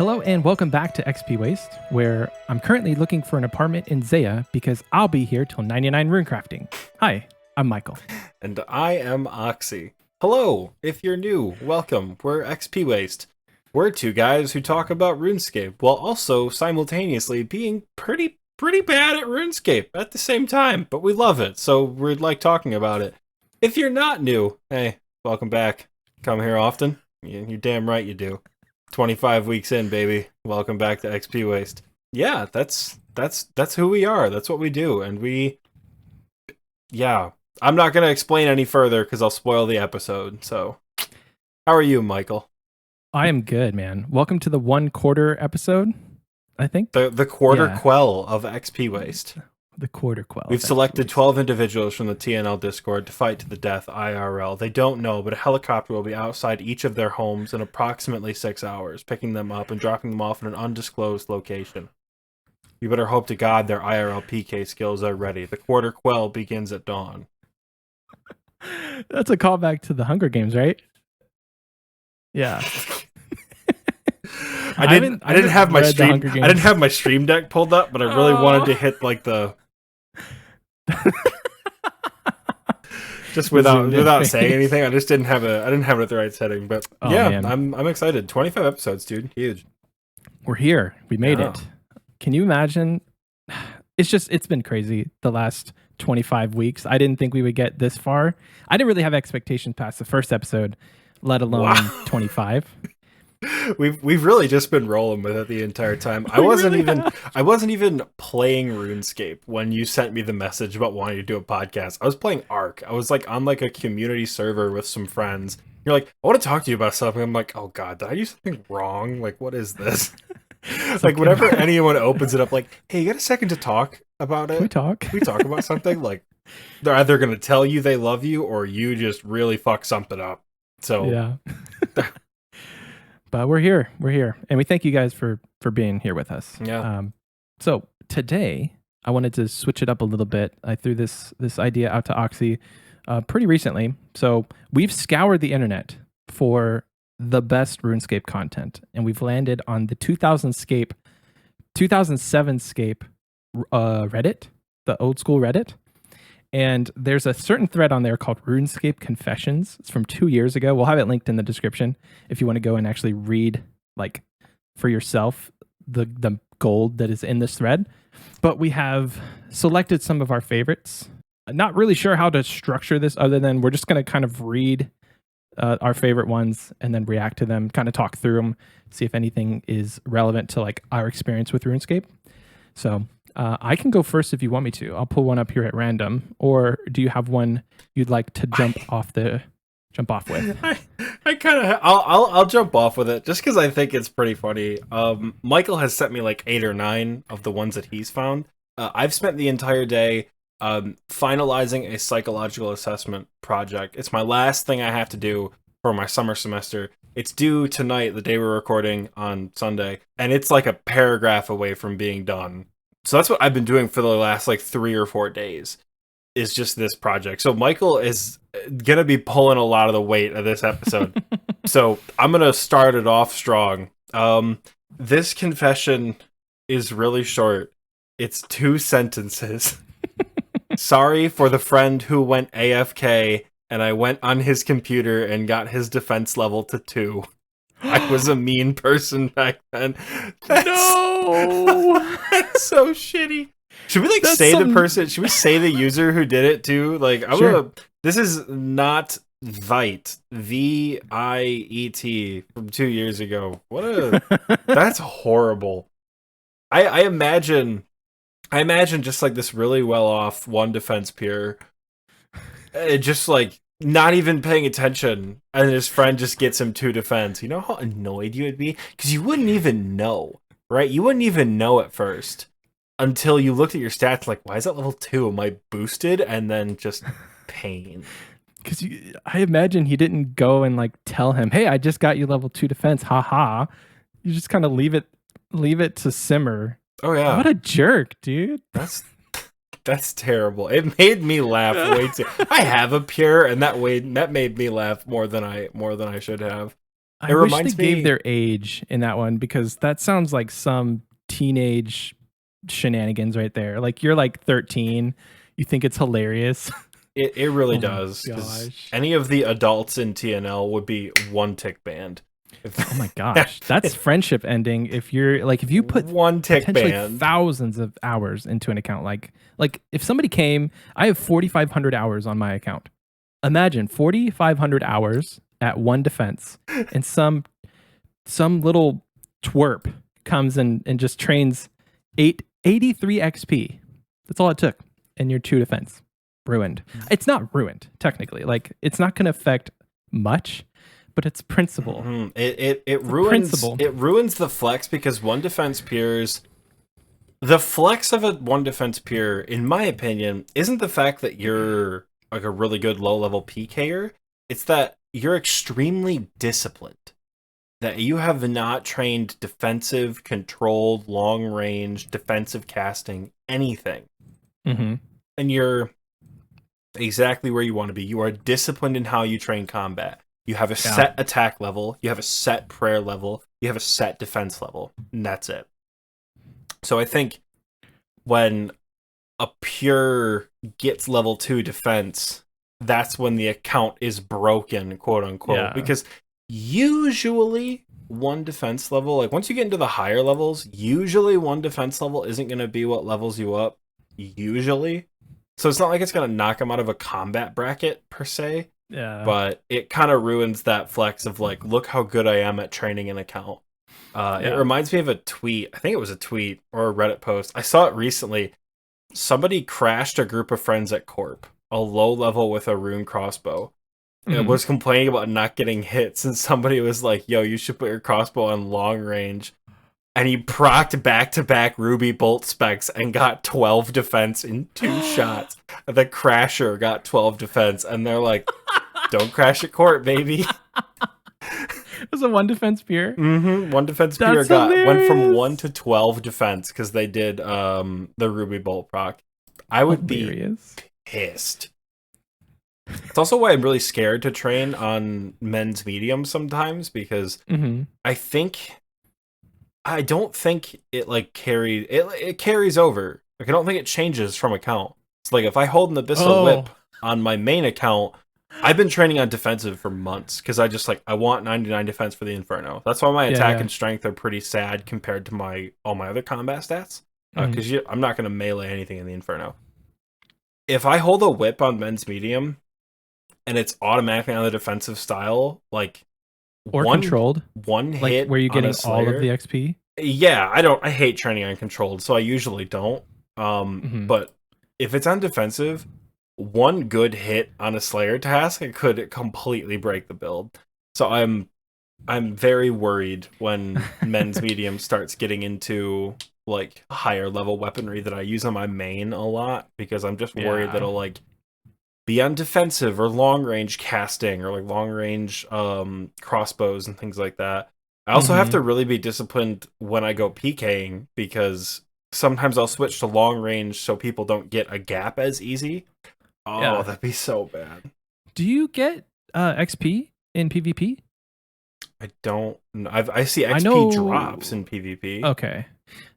Hello and welcome back to XP Waste, where I'm currently looking for an apartment in Zaya because I'll be here till 99 runecrafting. Hi, I'm Michael. And I am Oxie. Hello, if you're new, welcome. We're XP Waste. We're two guys who talk about RuneScape while also simultaneously being pretty bad at RuneScape at the same time, but we love it, so we're like talking about it. If you're not new, hey, welcome back. Come here often? You're damn right you do. 25 weeks in, baby. Welcome back to XP Waste. Yeah, that's who we are. That's what we do, and I'm not gonna explain any further because I'll spoil the episode. So, how are you, Michael? I am good, man. Welcome to the 1/4 episode, I think. The quarter quell of XP Waste. The quarter quell. We've selected 12 individuals from the TNL Discord to fight to the death IRL. They don't know, but a helicopter will be outside each of their homes in approximately 6 hours, picking them up and dropping them off in an undisclosed location. You better hope to God their IRL PK skills are ready. The quarter quell begins at dawn. That's a callback to the Hunger Games, right? Yeah. I didn't have my stream deck pulled up, but I really wanted to hit like the just without saying anything. I just didn't have it at the right setting. But man. I'm excited. 25 episodes, dude. Huge. We're here. We made it. Can you imagine? It's been crazy the last 25 weeks. I didn't think we would get this far. I didn't really have expectations past the first episode, let alone 25. We've really just been rolling with it the entire time. I wasn't even playing RuneScape when you sent me the message about wanting to do a podcast. I was playing Ark. I was like on like a community server with some friends. You're like, I want to talk to you about something. I'm like, oh god, did I do something wrong? Like, what is this? Like whenever anyone opens it up, like, hey, you got a second to talk about it? Can we talk about something? Like, they're either gonna tell you they love you or you just really fuck something up. So yeah. But we're here, and we thank you guys for being here with us. Yeah. So today I wanted to switch it up a little bit. I threw this idea out to Oxie pretty recently. So we've scoured the internet for the best RuneScape content, and we've landed on the 2007 Scape Reddit, the Old School Reddit. And there's a certain thread on there called RuneScape Confessions. It's from 2 years ago. We'll have it linked in the description if you want to go and actually read, like, for yourself the gold that is in this thread. But we have selected some of our favorites. Not really sure how to structure this other than we're just going to kind of read our favorite ones and then react to them, kind of talk through them, see if anything is relevant to, like, our experience with RuneScape. So I can go first if you want me to. I'll pull one up here at random. Or do you have one you'd like to jump off with? I'll jump off with it just because I think it's pretty funny. Michael has sent me like 8 or 9 of the ones that he's found. I've spent the entire day finalizing a psychological assessment project. It's my last thing I have to do for my summer semester. It's due tonight, the day we're recording on Sunday, and it's like a paragraph away from being done. So that's what I've been doing for the last like 3 or 4 days, is just this project. So Michael is going to be pulling a lot of the weight of this episode. So I'm going to start it off strong. This confession is really short. It's 2 sentences. Sorry for the friend who went AFK and I went on his computer and got his defense level to 2. I was a mean person back then. No! That's so shitty. Should we like say the person? Should we say the user who did it too? Like, this is not Vite, VIET from 2 years ago. That's horrible. I imagine just like this really well off one defense peer, just like not even paying attention, and his friend just gets him 2 defense. You know how annoyed you would be? Because you wouldn't even know, right? You wouldn't even know at first until you looked at your stats like, why is that level 2? Am I boosted? And then just pain. Because I imagine he didn't go and like tell him, hey, I just got you level 2 defense, haha. You just kind of leave it to simmer. Oh yeah. What a jerk, dude. That's terrible. It made me laugh way too. I have a pure, and that made me laugh more than I should have. I It wish they reminds gave me. their age in that one because that sounds like some teenage shenanigans right there. Like you're like 13, you think it's hilarious. It really Oh my does, because gosh. any of the adults in TNL would be one tick banned. Oh my gosh. That's friendship ending if you're like if you put One tick potentially banned. thousands of hours into an account like if somebody came, I have 4500 hours on my account. Imagine 4500 hours at one defense and some little twerp comes and just trains 83 XP. That's all it took. And your two defense ruined. It's not ruined, technically. Like, it's not going to affect much, but it's principle. Mm-hmm. It It's ruins principle. it ruins the flex, because one defense peers. The flex of a one defense peer, in my opinion, isn't the fact that you're like a really good low level PKer. It's that you're extremely disciplined. That you have not trained defensive, controlled, long range, defensive casting, anything. Mm-hmm. And you're exactly where you want to be. You are disciplined in how you train combat. You have a set attack level, you have a set prayer level, you have a set defense level, and that's it. So I think when a pure gets level 2 defense, that's when the account is broken, quote unquote. Yeah. Because usually one defense level, like once you get into the higher levels, usually one defense level isn't going to be what levels you up. Usually. So it's not like it's going to knock them out of a combat bracket per se. Yeah. But it kind of ruins that flex of like, look how good I am at training an account. It reminds me of a tweet. I think it was a tweet or a Reddit post. I saw it recently. Somebody crashed a group of friends at Corp, a low level with a rune crossbow. And was complaining about not getting hits, and somebody was like, yo, you should put your crossbow on long range. And he procced back-to-back Ruby bolt specs and got 12 defense in 2 shots. The Crasher got 12 defense, and they're like, don't crash at Corp, baby. It was a one defense peer. Mm-hmm. One defense peer went from 1 to 12 defense because they did the Ruby bolt proc. I would be pissed. It's also why I'm really scared to train on men's medium sometimes, because I don't think it like it carries over. Like I don't think it changes from account. It's like if I hold an Abyssal Whip on my main account, I've been training on defensive for months because I want 99 defense for the Inferno. That's why my attack and strength are pretty sad compared to all my other combat stats. Because I'm not going to melee anything in the Inferno. If I hold a whip on men's medium and it's automatically on the defensive style, like controlled, one hit, like where you're getting all of the XP. Yeah, I hate training on controlled, so I usually don't. But if it's on defensive, one good hit on a Slayer task, it could completely break the build. So I'm very worried when men's medium starts getting into like higher level weaponry that I use on my main a lot, because I'm just worried that it'll like be on defensive or long range casting or like long range crossbows and things like that. I also have to really be disciplined when I go PKing, because sometimes I'll switch to long range so people don't get a gap as easy. Oh, that'd be so bad. Do you get XP in PvP? I don't. I see XP drops in PvP. Okay.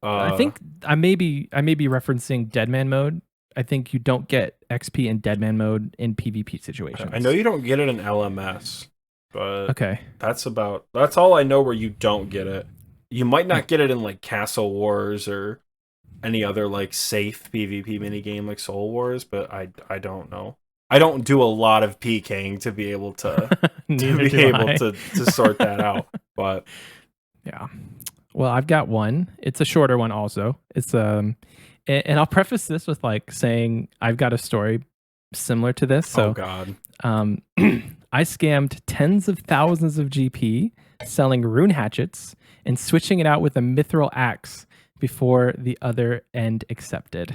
I think I may be referencing Deadman mode. I think you don't get XP in Deadman mode in PvP situations. I know you don't get it in LMS, but okay, that's all I know where you don't get it. You might not get it in like Castle Wars or any other like safe PvP minigame like Soul Wars, but I don't know. I don't do a lot of PKing to be able to to sort that out. But yeah. Well, I've got one. It's a shorter one also. It's and I'll preface this with like saying I've got a story similar to this. So, oh god. I scammed tens of thousands of GP selling rune hatchets and switching it out with a mithril axe before the other end accepted.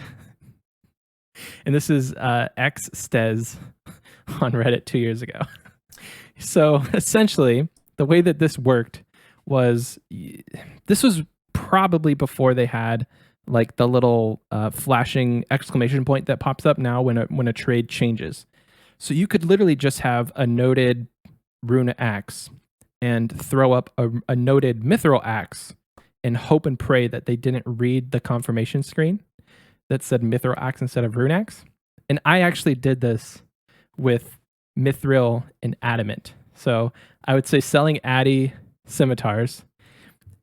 And this is X Stez on Reddit 2 years ago. So essentially, the way that this worked was, this was probably before they had like the little flashing exclamation point that pops up now when a trade changes. So you could literally just have a noted rune axe and throw up a noted mithril axe and hope and pray that they didn't read the confirmation screen that said mithril axe instead of rune axe. And I actually did this with mithril and adamant. So I would say selling Addy scimitars,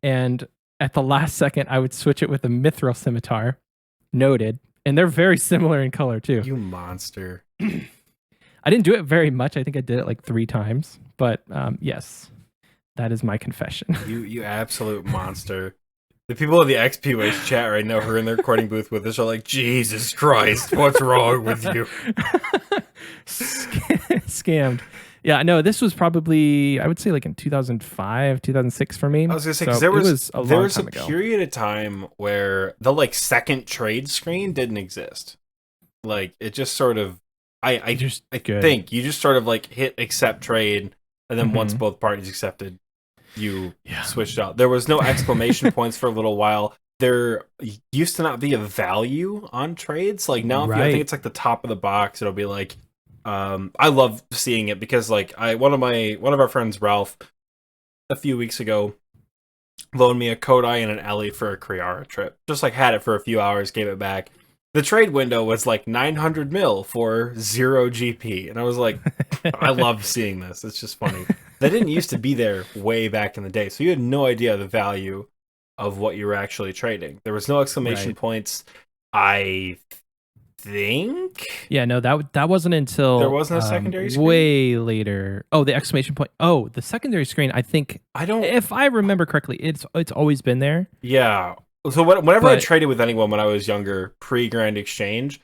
and at the last second, I would switch it with a mithril scimitar, noted, and they're very similar in color too. You monster. I didn't do it very much. I think I did it like 3 times, but yes, that is my confession. You absolute monster. The people in the XP Waste chat right now who are in the recording booth with us are like, Jesus Christ, what's wrong with you? Scammed. Yeah, no, this was probably, I would say like in 2005, 2006 for me. I was going to say, so because there was a ago. period of time where the like second trade screen didn't exist. Like it just sort of, I think you just sort of like hit accept trade, and then once both parties accepted, you switched out. There was no exclamation points for a little while. There used to not be a value on trades. Like now, I think it's like the top of the box. It'll be like, I love seeing it because like one of our friends, Ralph, a few weeks ago, loaned me a Kodai and an Ellie for a Kriara trip. Just like had it for a few hours, gave it back. The trade window was like 900 mil for 0 GP. And I was like, I love seeing this. It's just funny. That didn't used to be there way back in the day. So you had no idea the value of what you were actually trading. There was no exclamation points. I think. Yeah, no, that wasn't until there wasn't a secondary screen? Way later. Oh, the exclamation point. Oh, the secondary screen, I think, if I remember correctly, it's always been there. Yeah. So whenever I traded with anyone when I was younger, pre-Grand Exchange,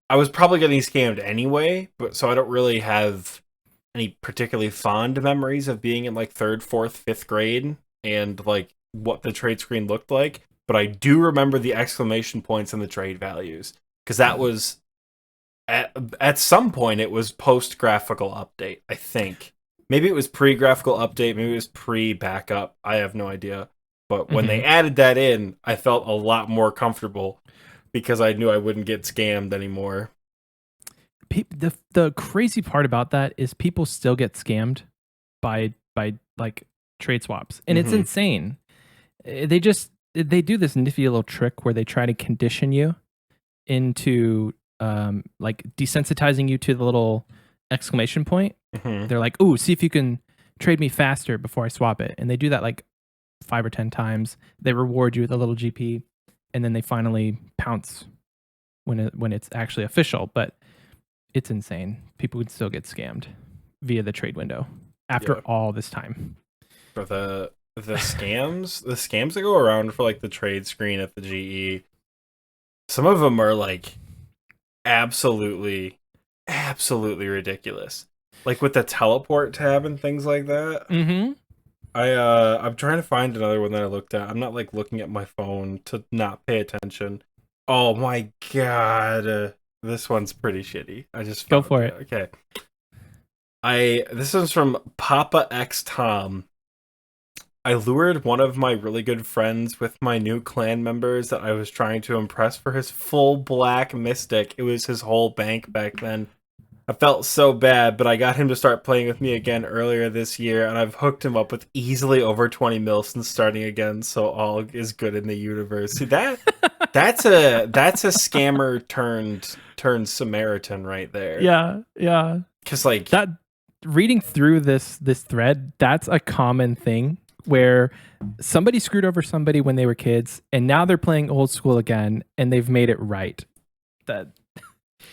I was probably getting scammed anyway, but so I don't really have any particularly fond memories of being in like 3rd, 4th, 5th grade and like what the trade screen looked like. But I do remember the exclamation points and the trade values, because that was at some point it was post-graphical update, I think. Maybe it was pre-graphical update, maybe it was pre-backup. I have no idea. But when they added that in, I felt a lot more comfortable because I knew I wouldn't get scammed anymore. The crazy part about that is people still get scammed by like trade swaps, and it's insane. They do this nifty little trick where they try to condition you into like desensitizing you to the little exclamation point. They're like, "Ooh, see if you can trade me faster before I swap it," and they do that like 5 or 10 times. They reward you with a little GP, and then they finally pounce when it's actually official. But it's insane. People would still get scammed via the trade window after all this time. For the scams, the scams that go around for like the trade screen at the GE, some of them are like absolutely ridiculous. Like with the teleport tab and things like that. I'm trying to find another one that I looked at. I'm not like looking at my phone to not pay attention. Oh my god, this one's pretty shitty. I just go for it. Okay. This one's from Papa X Tom. I lured one of my really good friends with my new clan members that I was trying to impress for his full black mystic. It was his whole bank back then. I felt so bad, but I got him to start playing with me again earlier this year, and I've hooked him up with easily over 20 mil since starting again, so all is good in the universe. See, that's a scammer turned Samaritan right there. Yeah. Because like that, reading through this thread, that's a common thing where somebody screwed over somebody when they were kids, and now they're playing old school again, and they've made it right.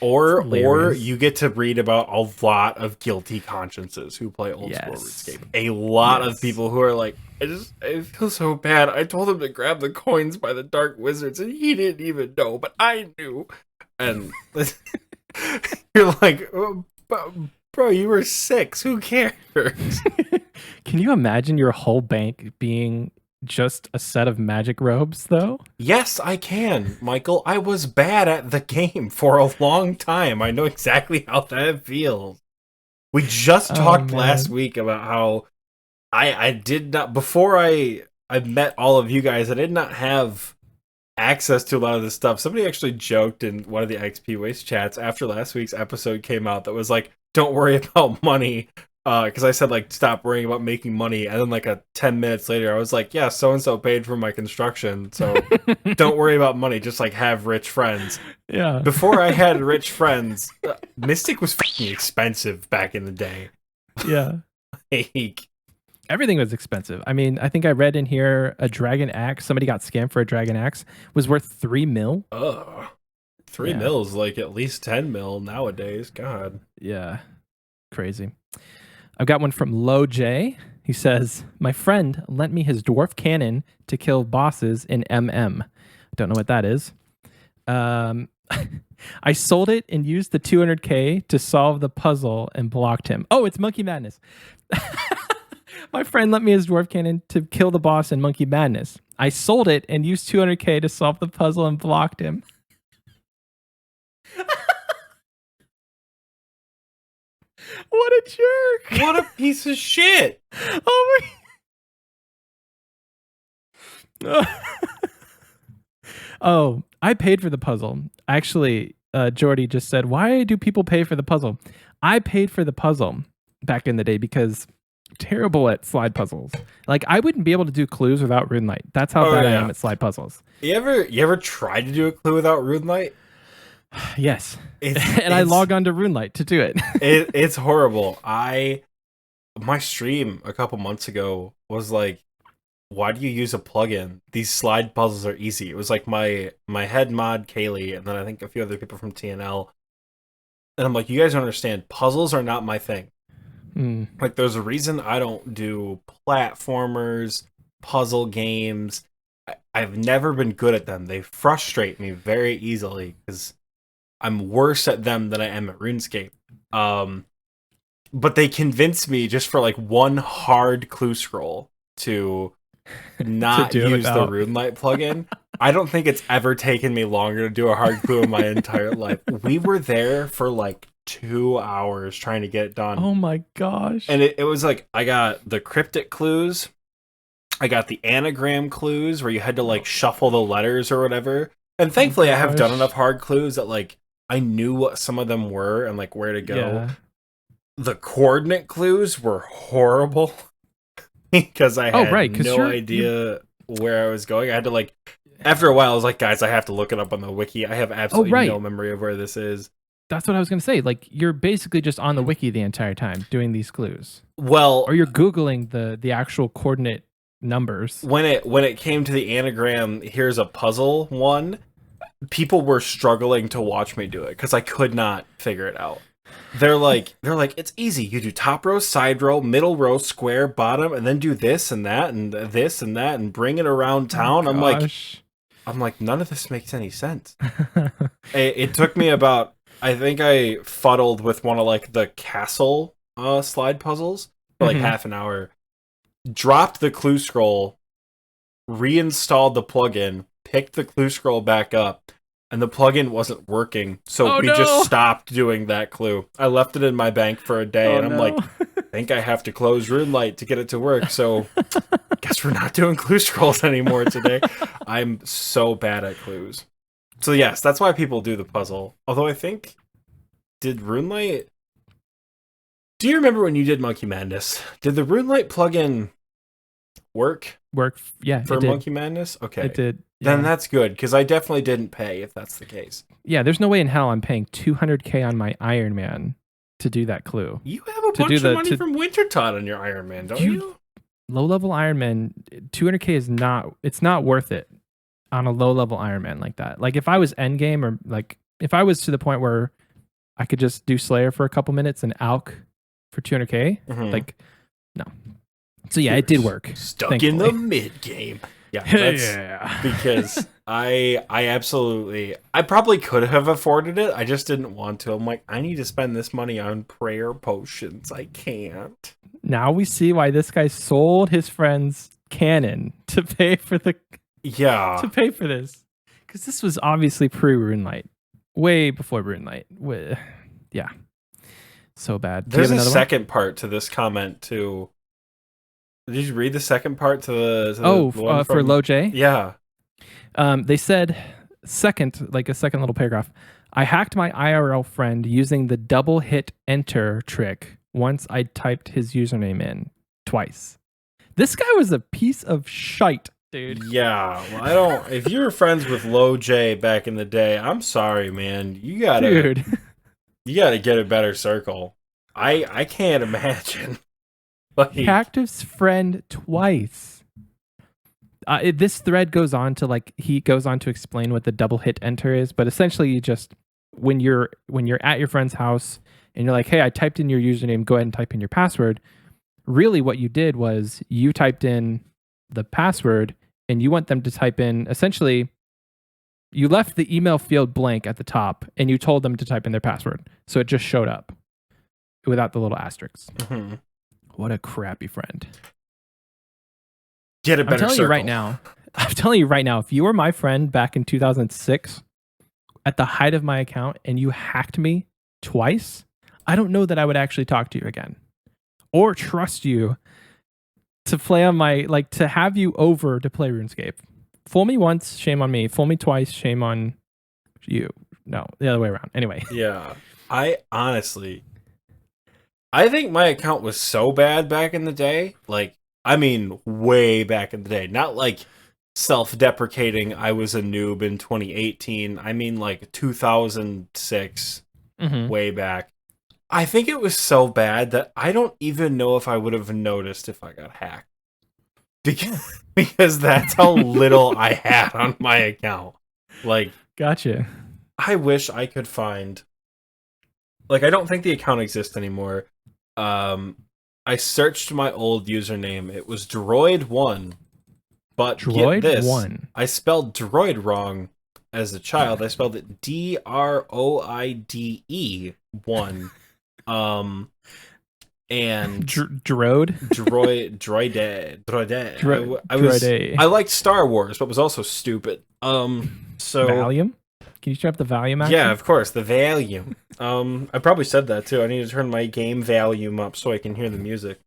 Or you get to read about a lot of guilty consciences who play old school RuneScape. A lot of people who are like, I feel so bad. I told him to grab the coins by the Dark Wizards and he didn't even know, but I knew. And you're like, oh, bro, you were 6. Who cares? Can you imagine your whole bank being just a set of magic robes, though? Yes, I can, Michael. I was bad at the game for a long time. I know exactly how that feels. We just talked last week about how I did not, before I met all of you guys, I did not have access to a lot of this stuff. Somebody actually joked in one of the XP Waste chats after last week's episode came out that was like, don't worry about money. Because I said like stop worrying about making money, and then like 10 minutes later, I was like, yeah, so and so paid for my construction, so don't worry about money. Just like have rich friends. Yeah. Before I had rich friends, Mystic was fucking expensive back in the day. Yeah. Like, Everything was expensive. I mean, I think I read in here a dragon axe. Somebody got scammed for a dragon axe. Was worth 3 mil. ugh. 3 Yeah. mils, like at least 10 mil nowadays. God. Yeah. Crazy. I've got one from Low J. He says, my friend lent me his dwarf cannon to kill bosses in MM. Don't know what that is. I sold it and used the 200K to solve the puzzle and blocked him. Oh, it's Monkey Madness. My friend lent me his dwarf cannon to kill the boss in Monkey Madness. I sold it and used 200K to solve the puzzle and blocked him. What a jerk. What a piece of shit. Oh my. Oh, I paid for the puzzle. Actually, Jordy just said, why do people pay for the puzzle? I paid for the puzzle back in the day because I'm terrible at slide puzzles. Like, I wouldn't be able to do clues without RuneLight. That's how bad I am at slide puzzles. You ever tried to do a clue without RuneLight? Yes. And I log on to RuneLight to do it. It's horrible. My stream a couple months ago was like, why do you use a plugin? These slide puzzles are easy. It was like my head mod Kaylee, and then I think a few other people from TNL. And I'm like, you guys don't understand. Puzzles are not my thing. Like, there's a reason I don't do platformers, puzzle games. I've never been good at them. They frustrate me very easily because I'm worse at them than I am at RuneScape. But they convinced me just for like one hard clue scroll to not to use the RuneLight plugin. I don't think it's ever taken me longer to do a hard clue in my entire life. We were there for like 2 hours trying to get it done. Oh my gosh. And it was like, I got the cryptic clues. I got the anagram clues where you had to like shuffle the letters or whatever. And thankfully I have done enough hard clues that like I knew what some of them were and like where to go. Yeah. The coordinate clues were horrible because I had no idea where I was going. I had to like, after a while I was like, guys, I have to look it up on the wiki. I have absolutely no memory of where this is. That's what I was going to say. Like, you're basically just on the wiki the entire time doing these clues. Well, or you're Googling the actual coordinate numbers. When it came to the anagram, here's a puzzle one, people were struggling to watch me do it because I could not figure it out. They're like, it's easy. You do top row, side row, middle row, square, bottom, and then do this and that and this and that and bring it around town. I'm like, none of this makes any sense. It took me about, I think I fuddled with one of like the castle slide puzzles for like half an hour. Dropped the clue scroll, reinstalled the plugin, picked the clue scroll back up, and the plugin wasn't working. So we just stopped doing that clue. I left it in my bank for a day, and I'm like, I think I have to close RuneLight to get it to work. So guess we're not doing clue scrolls anymore today. I'm so bad at clues. So yes, that's why people do the puzzle. Although I think, did RuneLight... Do you remember when you did Monkey Madness? Did the RuneLight plugin work? Yeah, for Monkey Madness? Okay. It did. Yeah. Then that's good, because I definitely didn't pay, if that's the case. Yeah, there's no way in hell I'm paying 200K on my Iron Man to do that clue. You have a bunch of money from Wintertot on your Iron Man, don't you? Low-level Iron Man, 200K is not worth it on a low-level Iron Man like that. Like, if I was endgame, or like, if I was to the point where I could just do Slayer for a couple minutes and Alk for 200K, like, no. So yeah, it did work. Stuck thankfully. In the mid game. Yeah, that's because I probably could have afforded it. I just didn't want to. I'm like, I need to spend this money on prayer potions. I can't. Now we see why this guy sold his friend's cannon to pay for the to pay for this, because this was obviously pre-RuneLight, way before RuneLight. Yeah, so bad. There's a second part to this comment too. Did you read the second part to the one for Low J? Yeah. They said, a second little paragraph. I hacked my IRL friend using the double hit enter trick once I typed his username in twice. This guy was a piece of shite, dude. Yeah, well, I don't. If you were friends with Low J back in the day, I'm sorry, man. You gotta get a better circle. I can't imagine. Like, Cactus friend twice. This thread goes on to he goes on to explain what the double hit enter is, but essentially you just when you're at your friend's house and you're like, hey, I typed in your username, go ahead and type in your password. Really what you did was you typed in the password and you want them to type in, essentially you left the email field blank at the top and you told them to type in their password. So it just showed up without the little asterisks. mm-hmm. What a crappy friend. Get a better I'm telling circle. you right now, if you were my friend back in 2006 at the height of my account and you hacked me twice, I don't know that I would actually talk to you again or trust you to play on to have you over to play RuneScape. Fool me once, shame on me. Fool me twice, shame on you. No, the other way around. Anyway. Yeah. I think my account was so bad back in the day. Like, I mean, way back in the day. Not like self-deprecating, I was a noob in 2018. I mean, like 2006, way back. I think it was so bad that I don't even know if I would have noticed if I got hacked. Because that's how little I had on my account. Like, gotcha. I wish I could find... Like, I don't think the account exists anymore. I searched my old username. It was Droid1. But get this, Droid1. I spelled droid wrong as a child. I spelled it DROIDE 1. And droide. I liked Star Wars, but was also stupid. So Valium? Can you turn up the volume action? Yeah, of course, the volume. I probably said that too. I need to turn my game volume up so I can hear the music.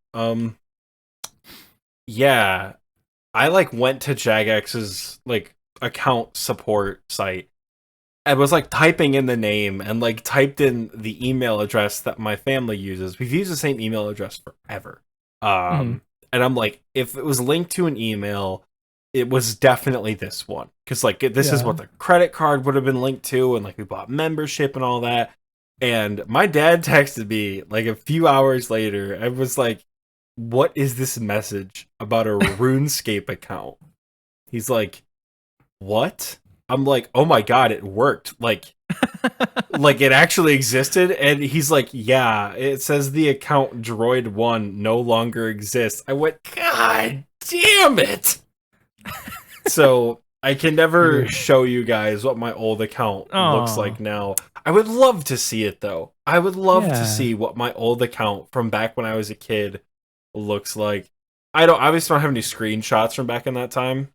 Yeah. I went to Jagex's account support site. I was typing in the name and typed in the email address that my family uses. We've used the same email address forever. And I'm like, if it was linked to an email, it was definitely this one. Because this is what the credit card would have been linked to, and we bought membership and all that. And my dad texted me a few hours later and was like, what is this message about a RuneScape account? He's like, what? I'm like, oh my god, it worked. It actually existed. And he's like, yeah, it says the account Droid1 no longer exists. I went, god damn it. So I can never show you guys what my old account looks like now. I would love to see it though. I would love to see what my old account from back when I was a kid looks like. I obviously don't have any screenshots from back in that time.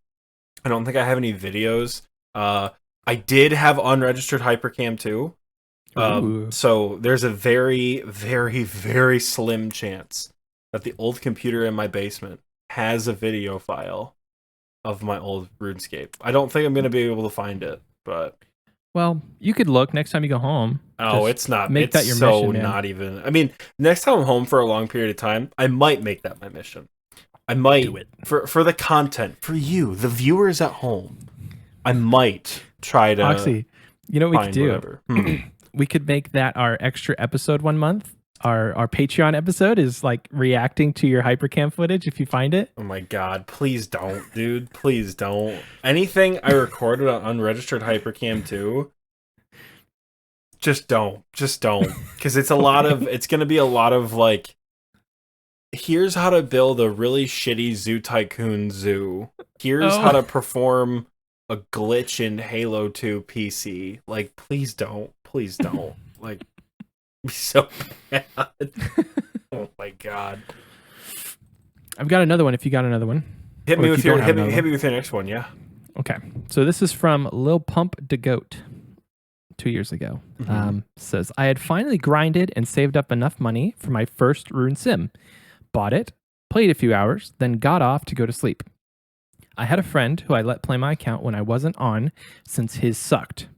I don't think I have any videos. I did have unregistered Hypercam too. So there's a very, very, very slim chance that the old computer in my basement has a video file of my old RuneScape. I don't think I'm going to be able to find it, but... Well, you could look next time you go home. Oh, it's not. Make that your mission, man. Not even... I mean, next time I'm home for a long period of time, I might make that my mission. I might do it. For the content, for you, the viewers at home. I might try to... Oxie, you know what we could do? Whatever. We could make that our extra episode one month. Our Patreon episode is reacting to your Hypercam footage if you find it. Oh my god, please don't, dude. Please don't. Anything I recorded on unregistered Hypercam 2, just don't. Just don't. Because it's it's going to be a lot of here's how to build a really shitty Zoo Tycoon zoo. Here's how to perform a glitch in Halo 2 PC. Please don't. Please don't. Be so bad. Oh my god. I've got another one if you got another one. Hit me with your next one, yeah. Okay. So this is from Lil Pump de Goat 2 years ago. Says, I had finally grinded and saved up enough money for my first Rune Sim. Bought it, played a few hours, then got off to go to sleep. I had a friend who I let play my account when I wasn't on since his sucked.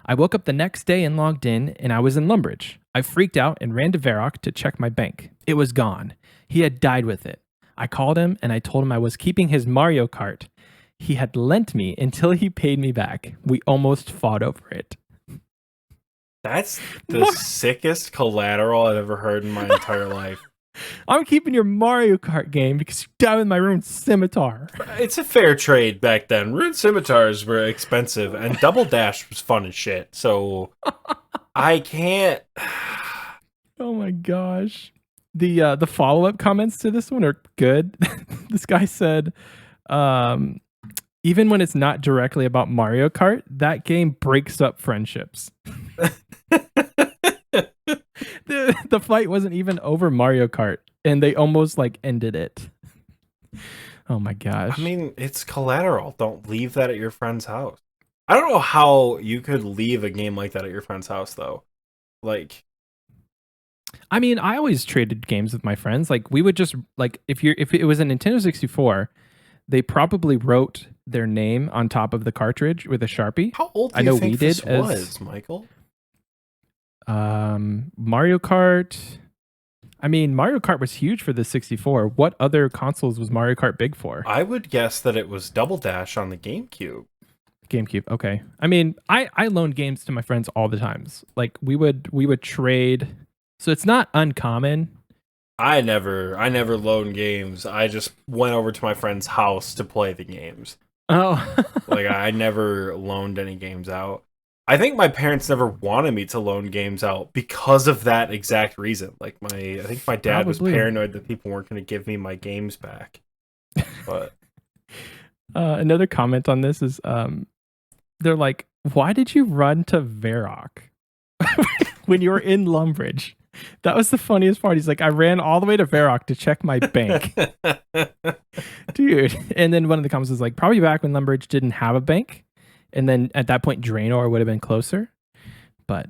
I woke up the next day and logged in, and I was in Lumbridge. I freaked out and ran to Varrock to check my bank. It was gone. He had died with it. I called him and I told him I was keeping his Mario Kart. He had lent me until he paid me back. We almost fought over it. That's the sickest collateral I've ever heard in my entire life. I'm keeping your Mario Kart game because you died with my ruined scimitar. It's a fair trade back then. Rune scimitars were expensive, and Double Dash was fun as shit. So I can't. Oh my gosh. The follow-up comments to this one are good. This guy said, even when it's not directly about Mario Kart, that game breaks up friendships. The fight wasn't even over Mario Kart, and they almost like ended it. Oh my gosh. I mean, it's collateral. Don't leave that at your friend's house. I don't know how you could leave a game like that at your friend's house, though. Like, I mean, I always traded games with my friends. Like, we would just like if it was a Nintendo 64, they probably wrote their name on top of the cartridge with a Sharpie. how old do you think this was, Michael? Mario Kart. I mean, Mario Kart was huge for the 64. What other consoles was Mario Kart big for? I would guess that it was Double Dash on the GameCube. GameCube. Okay. I mean, I loaned games to my friends all the times. Like we would trade. So it's not uncommon. I never loaned games. I just went over to my friend's house to play the games. Oh. Like, I never loaned any games out. I think my parents never wanted me to loan games out because of that exact reason. Like, I think my dad was paranoid that people weren't going to give me my games back. But another comment on this is they're like, why did you run to Varrock when you were in Lumbridge? That was the funniest part. He's like, I ran all the way to Varrock to check my bank. Dude. And then one of the comments was like, probably back when Lumbridge didn't have a bank. And then at that point, Draenor would have been closer. But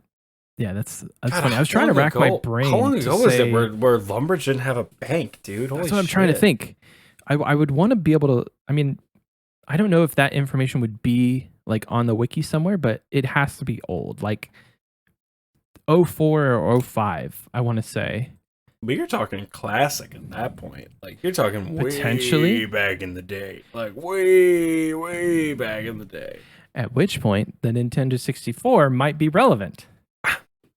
yeah, that's God, funny. I was trying to rack my brain. How long ago was it where Lumbridge didn't have a bank, dude? Holy that's what I'm trying to think. I would want to be able to, I mean, I don't know if that information would be like on the wiki somewhere, but it has to be old. Like 04 or 05, I want to say. But you're talking classic at that point. Like, you're talking potentially way back in the day. Like, way back in the day. At which point, the Nintendo 64 might be relevant.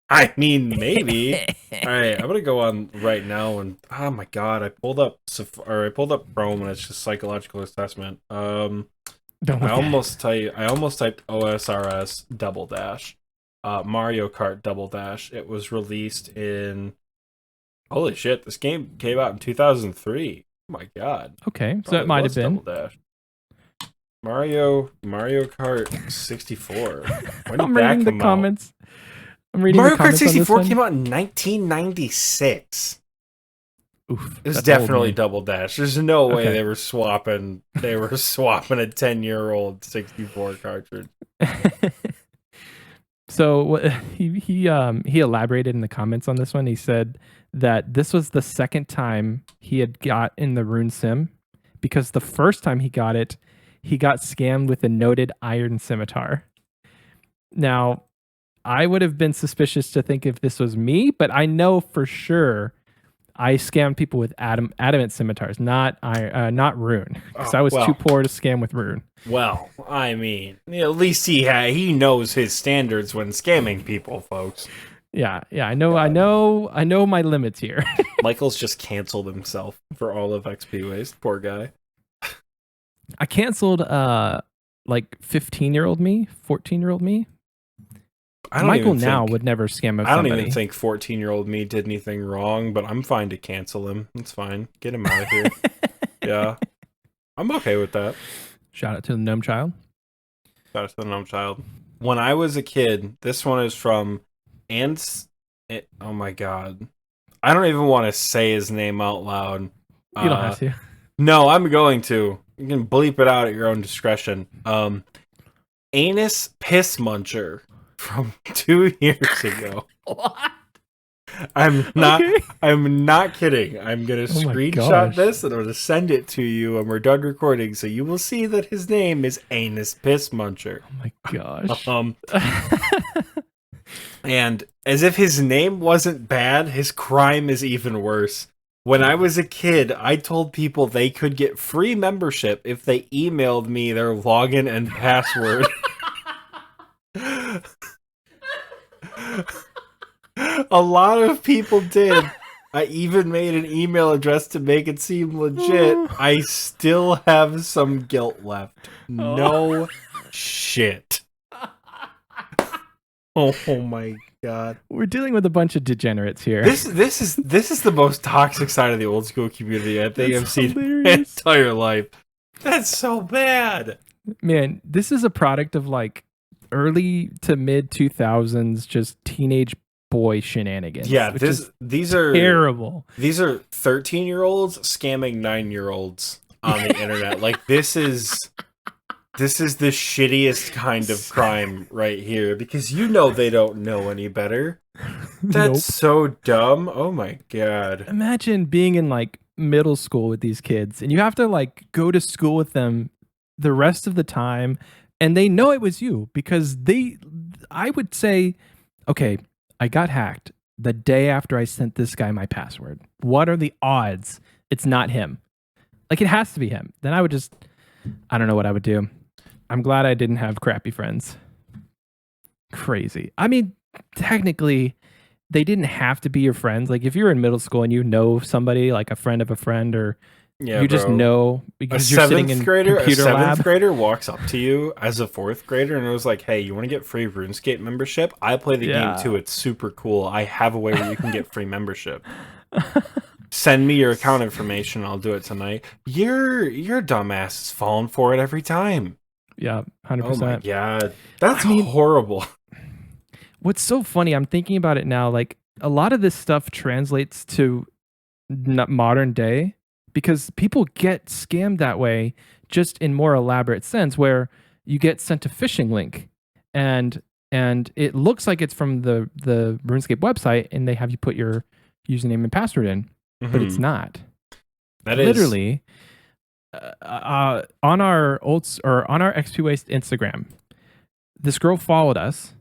I mean, maybe. All right, I'm gonna go on right now, and oh my god, I pulled up Chrome, and it's just psychological assessment. I almost typed OSRS Double Dash, Mario Kart Double Dash. It was released in. Holy shit! This game came out in 2003. Oh my god. Okay, so it might have been Double Dash. Mario Kart 64. I'm reading the comments. Mario Kart 64 came out in 1996. Oof, it was definitely Double Dash. There's no way they were swapping. They were swapping a 10-year-old 64 cartridge. So he elaborated in the comments on this one. He said that this was the second time he had got in the Rune Sim, because the first time he got it, he got scammed with a noted iron scimitar. Now, I would have been suspicious to think if this was me, but I know for sure I scammed people with adamant scimitars, not Rune, because I was too poor to scam with Rune. Well, I mean, at least he knows his standards when scamming people, folks. Yeah, I know my limits here. Michael's just canceled himself for all of XP Waste. Poor guy. I canceled like 15-year-old me, 14-year-old me. Michael now would never scam somebody. I don't even think 14-year-old me did anything wrong, but I'm fine to cancel him. It's fine. Get him out of here. Yeah. I'm okay with that. Shout out to the Gnome Child. Shout out to the Gnome Child. When I was a kid, this one is from oh my god. I don't even want to say his name out loud. You don't have to. No, I'm going to. You can bleep it out at your own discretion. Anus Piss Muncher from 2 years ago. What? I'm not. Okay. I'm not kidding. I'm gonna Oh my screenshot gosh. this and I'm gonna send it to you when we're done recording, so you will see that his name is Anus Piss Muncher. Oh my gosh. Um, and as if his name wasn't bad, his crime is even worse. When I was a kid, I told people they could get free membership if they emailed me their login and password. A lot of people did. I even made an email address to make it seem legit. I still have some guilt left. No shit. Oh my god. We're dealing with a bunch of degenerates here. This is the most toxic side of the old school community I think I've seen in my hilarious. entire life. That's so bad. Man, this is a product of like early to mid 2000s just teenage boy shenanigans. Yeah, which is these are terrible. These are 13-year-olds scamming 9-year-olds on the internet. Like this is the shittiest kind of crime right here, because you know they don't know any better. That's Nope. so dumb. Oh my god. Imagine being in like middle school with these kids and you have to like go to school with them the rest of the time and they know it was you because I would say, okay, I got hacked the day after I sent this guy my password. What are the odds it's not him? Like it has to be him. Then I don't know what I would do. I'm glad I didn't have crappy friends. Crazy. I mean, technically, they didn't have to be your friends. Like if you're in middle school and you know somebody, like a friend of a friend, or Yeah, you just bro. know A because you're sitting in computer seventh lab. grader walks up to you as a fourth grader and was like, "Hey, you want to get free RuneScape membership? I play the game too. It's super cool. I have a way where you can get free membership. Send me your account information. I'll do it tonight." Your dumbass is falling for it every time. Yeah, 100%. Oh my god, that's horrible. What's so funny, I'm thinking about it now, like a lot of this stuff translates to modern day because people get scammed that way just in more elaborate sense where you get sent a phishing link and it looks like it's from the RuneScape website and they have you put your username and password in, but it's not. That literally on our XP Waste Instagram, this girl followed us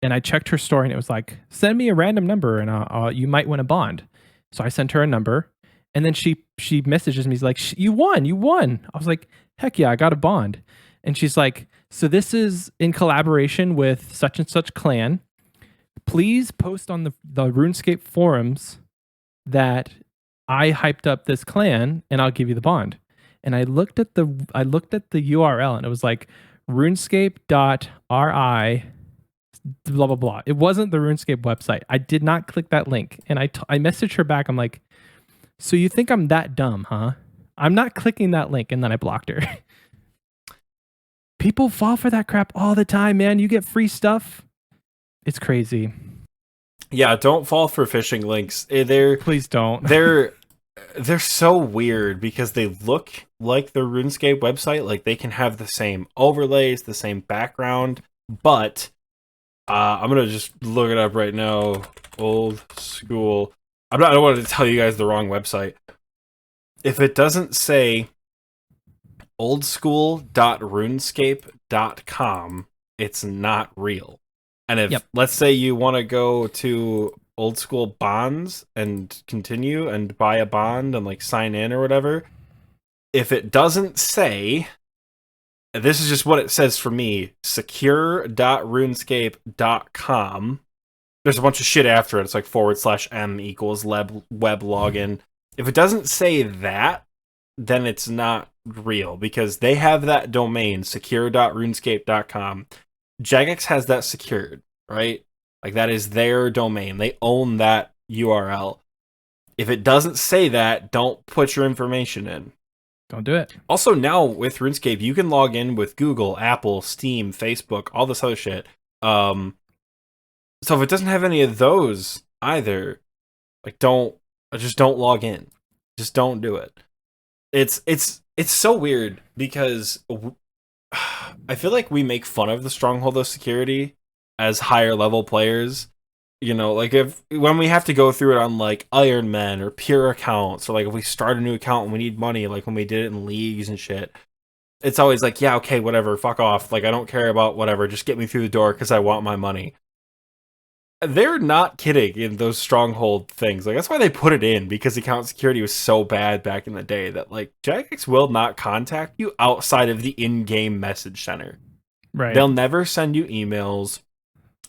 and I checked her story and it was like, send me a random number and you might win a bond. So I sent her a number and then she messages me, like, you won. I was like, heck yeah, I got a bond. And she's like, so this is in collaboration with such and such clan. Please post on the RuneScape forums that I hyped up this clan and I'll give you the bond. And I looked at the URL and it was like runescape.ri blah blah blah. It wasn't the RuneScape website. I did not click that link. And I messaged her back. I'm like, so you think I'm that dumb, huh? I'm not clicking that link. And then I blocked her. People fall for that crap all the time, man. You get free stuff. It's crazy. Yeah, don't fall for phishing links. Please don't. They're so weird because they look like the RuneScape website. Like they can have the same overlays, the same background, but I'm gonna just look it up right now. Old School. I don't want to tell you guys the wrong website. If it doesn't say oldschool.runescape.com, it's not real. And if let's say you want to go to Old School Bonds and continue and buy a bond and like sign in or whatever, if it doesn't say, this is just what it says for me, secure.runescape.com, there's a bunch of shit after it. It's like /m equals web login. If it doesn't say that, then it's not real because they have that domain, secure.runescape.com. Jagex has that secured, right? Like that is their domain. They own that URL. If it doesn't say that, don't put your information in. Don't do it. Also, now with RuneScape, you can log in with Google, Apple, Steam, Facebook, all this other shit. So if it doesn't have any of those either, like just don't log in. Just don't do it. It's so weird because I feel like we make fun of the stronghold of security as higher level players, You know, like if when we have to go through it on like Iron Man or pure accounts, or like if we start a new account and we need money, like when we did it in leagues and shit, it's always like, yeah, okay, whatever, fuck off. Like I don't care about whatever, just get me through the door because I want my money. They're not kidding in those stronghold things. Like that's why they put it in, because account security was so bad back in the day that like Jagex will not contact you outside of the in-game message center. Right. They'll never send you emails.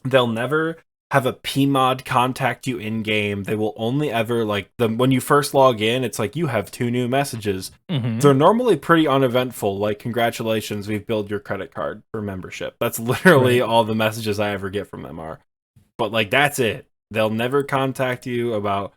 They'll never have a PMod contact you in game. They will only ever when you first log in, it's like you have 2 new messages. Mm-hmm. They're normally pretty uneventful, like congratulations, we've billed your credit card for membership. That's literally all the messages I ever get from them are. But like that's it. They'll never contact you about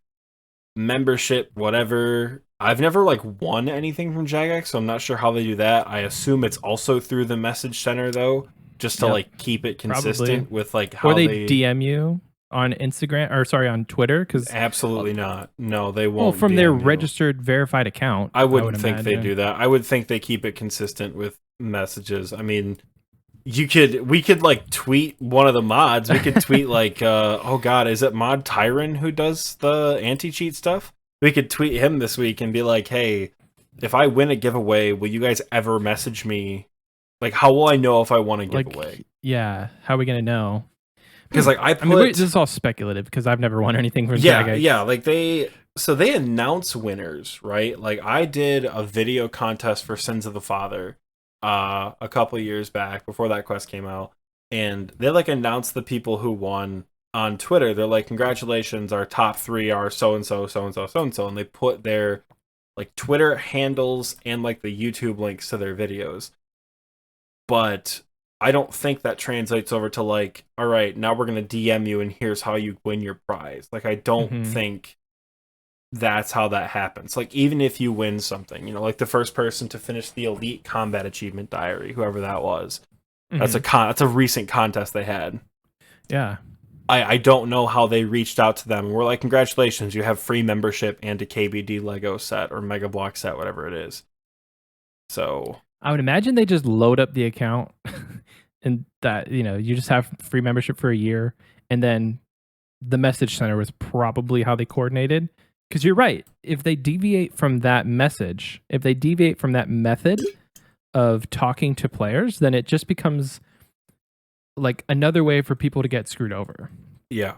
membership, whatever. I've never like won anything from Jagex, so I'm not sure how they do that. I assume it's also through the message center though, just to like keep it consistent with like how they DM you on Instagram, or sorry, on Twitter, because absolutely not. No, they won't. Well, from DM their you. registered verified account, I wouldn't think imagine. they do that. I would think they keep it consistent with messages. I mean, we could like tweet one of the mods. We could tweet like oh god, is it Mod Tyron who does the anti-cheat stuff? We could tweet him this week and be like, hey, if I win a giveaway, will you guys ever message me? Like, how will I know if I won a giveaway? Yeah, how are we gonna know? Because like I mean, this is all speculative because I've never won anything from Jagex. Yeah, like they announce winners, right? Like I did a video contest for Sins of the Father a couple of years back before that quest came out, and they like announced the people who won on Twitter. They're like, congratulations, our top 3 are so and so, so and so, so and so, and they put their like Twitter handles and like the YouTube links to their videos. But I don't think that translates over to like, all right, now we're going to DM you and here's how you win your prize. Like, I don't think that's how that happens. Like, even if you win something, you know, like the first person to finish the Elite Combat Achievement Diary, whoever that was, that's a recent contest they had. Yeah. I don't know how they reached out to them. We're like, congratulations, you have free membership and a KBD Lego set or Mega Block set, whatever it is. So I would imagine they just load up the account and that, you know, you just have free membership for a year, and then the message center was probably how they coordinated. Because you're right. If they deviate from that message, if they deviate from that method of talking to players, then it just becomes like another way for people to get screwed over. Yeah.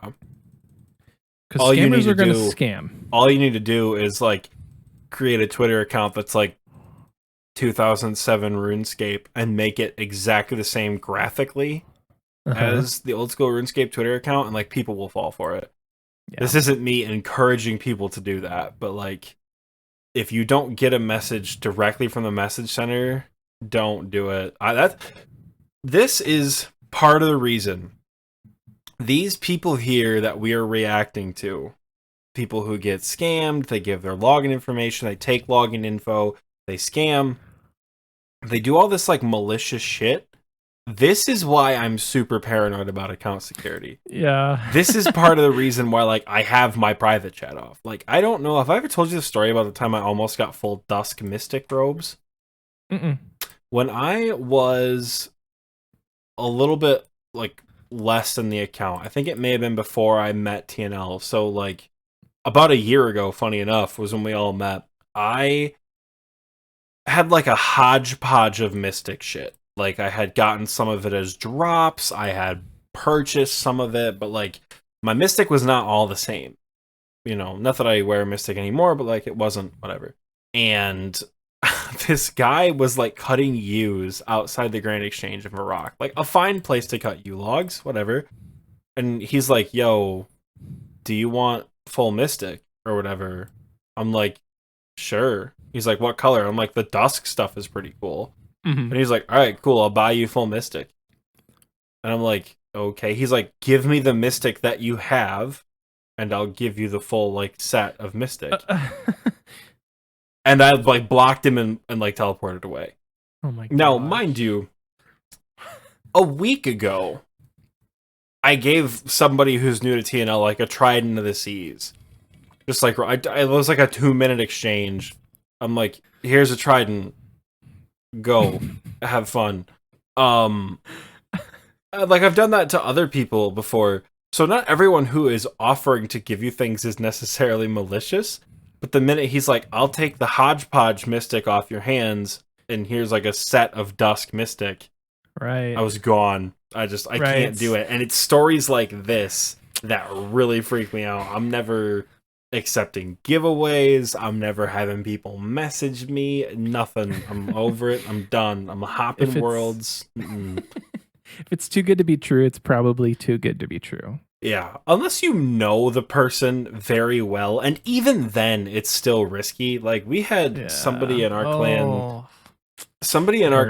Because scammers are going to scam. All you need to do is like create a Twitter account that's like 2007 RuneScape and make it exactly the same graphically as the Old School Runescape Twitter account, and like people will fall for it. Yeah. This isn't me encouraging people to do that, but like if you don't get a message directly from the message center, don't do it. This is part of the reason these people here that we are reacting to, people who get scammed, they give their login information, they take login info, they scam, they do all this like malicious shit. This is why I'm super paranoid about account security. Yeah. This is part of the reason why like I have my private chat off. Like, I don't know if I ever told you the story about the time I almost got full Dusk Mystic robes. When I was a little bit like less than the account, I think it may have been before I met TNL. So like about a year ago, funny enough, was when we all met. I had like a hodgepodge of Mystic shit. Like I had gotten some of it as drops, I had purchased some of it, but like my Mystic was not all the same. You know, not that I wear Mystic anymore, but like it wasn't whatever. And this guy was like cutting U's outside the Grand Exchange of Iraq. Like a fine place to cut U logs, whatever. And he's like, yo, do you want full Mystic or whatever? I'm like, sure. He's like, what color? I'm like, the Dusk stuff is pretty cool. And he's like, all right, cool, I'll buy you full Mystic. And I'm like, okay. He's like, give me the Mystic that you have, and I'll give you the full like set of Mystic. And I like blocked him and like teleported away. Oh my god. Now, mind you, a week ago, I gave somebody who's new to TNL like a Trident of the Seas. Just like, it was like a 2-minute exchange. I'm like, here's a Trident. Go. Have fun. Like I've done that to other people before. So not everyone who is offering to give you things is necessarily malicious, but the minute he's like, I'll take the hodgepodge mystic off your hands, and here's like a set of dusk mystic, Right. I was gone. I can't do it. And it's stories like this that really freak me out. I'm never accepting giveaways. I'm never having people message me. Nothing. I'm over it. I'm done. I'm hopping worlds. If it's too good to be true, it's probably too good to be true. Yeah, unless you know the person very well, and even then, it's still risky. Like we had somebody in our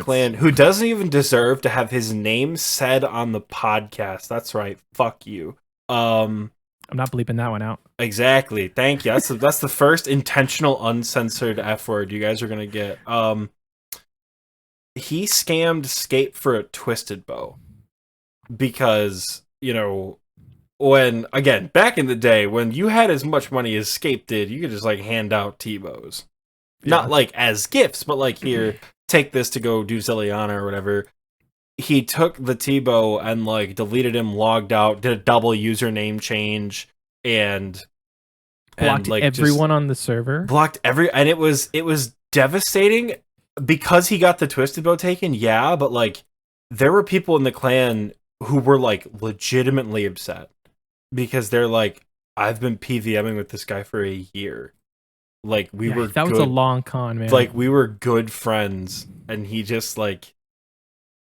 clan who doesn't even deserve to have his name said on the podcast. That's right, fuck you. I'm not bleeping that one out. Exactly. Thank you. That's the first intentional uncensored F word you guys are gonna get. He scammed Scape for a twisted bow because when, again, back in the day, when you had as much money as Scape did, you could just, like, hand out T-bows. Yeah. Not, like, as gifts, but, like, here, take this to go do Zilliana or whatever. He took the T-bow and, like, deleted him, logged out, did a double username change, and blocked everyone on the server. And it was devastating because he got the twisted bow taken, yeah, but, like, there were people in the clan who were, like, legitimately upset. Because they're like, I've been PVMing with this guy for a year. Like, that was a long con, man. Like, we were good friends, and he just, like,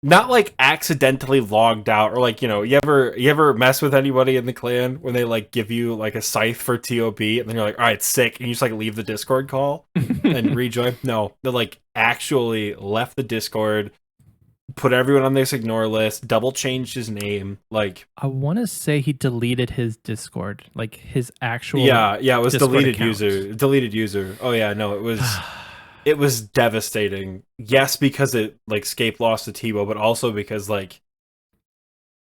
not, like, accidentally logged out, or, like, you ever mess with anybody in the clan when they, like, give you, like, a scythe for TOP, and then you're like, alright, sick, and you just, like, leave the Discord call and rejoin? No, they, like, actually left the Discord, put everyone on this ignore list, double changed his name. Like, I want to say he deleted his Discord, like his actual. Yeah, it was Discord deleted account. deleted user. Oh yeah, no, it was devastating. Yes, because it like Scape lost to T-bow, but also because like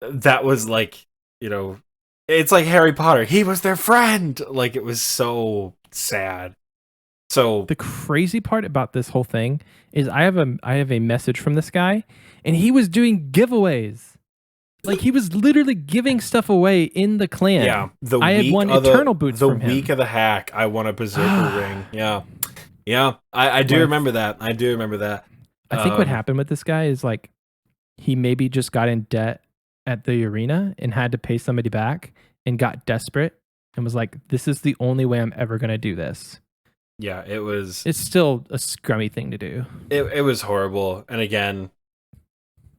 that was like it's like Harry Potter. He was their friend. Like, it was so sad. So the crazy part about this whole thing is I have a message from this guy, and he was doing giveaways. Like, he was literally giving stuff away in the clan. Yeah, I had won Eternal Boots from him. The week of the hack, I won a Berserker ring. Yeah. I do remember that. I think what happened with this guy is like he maybe just got in debt at the arena and had to pay somebody back and got desperate and was like, "This is the only way I'm ever gonna do this." Yeah, it's still a scrummy thing to do. It was horrible. And again,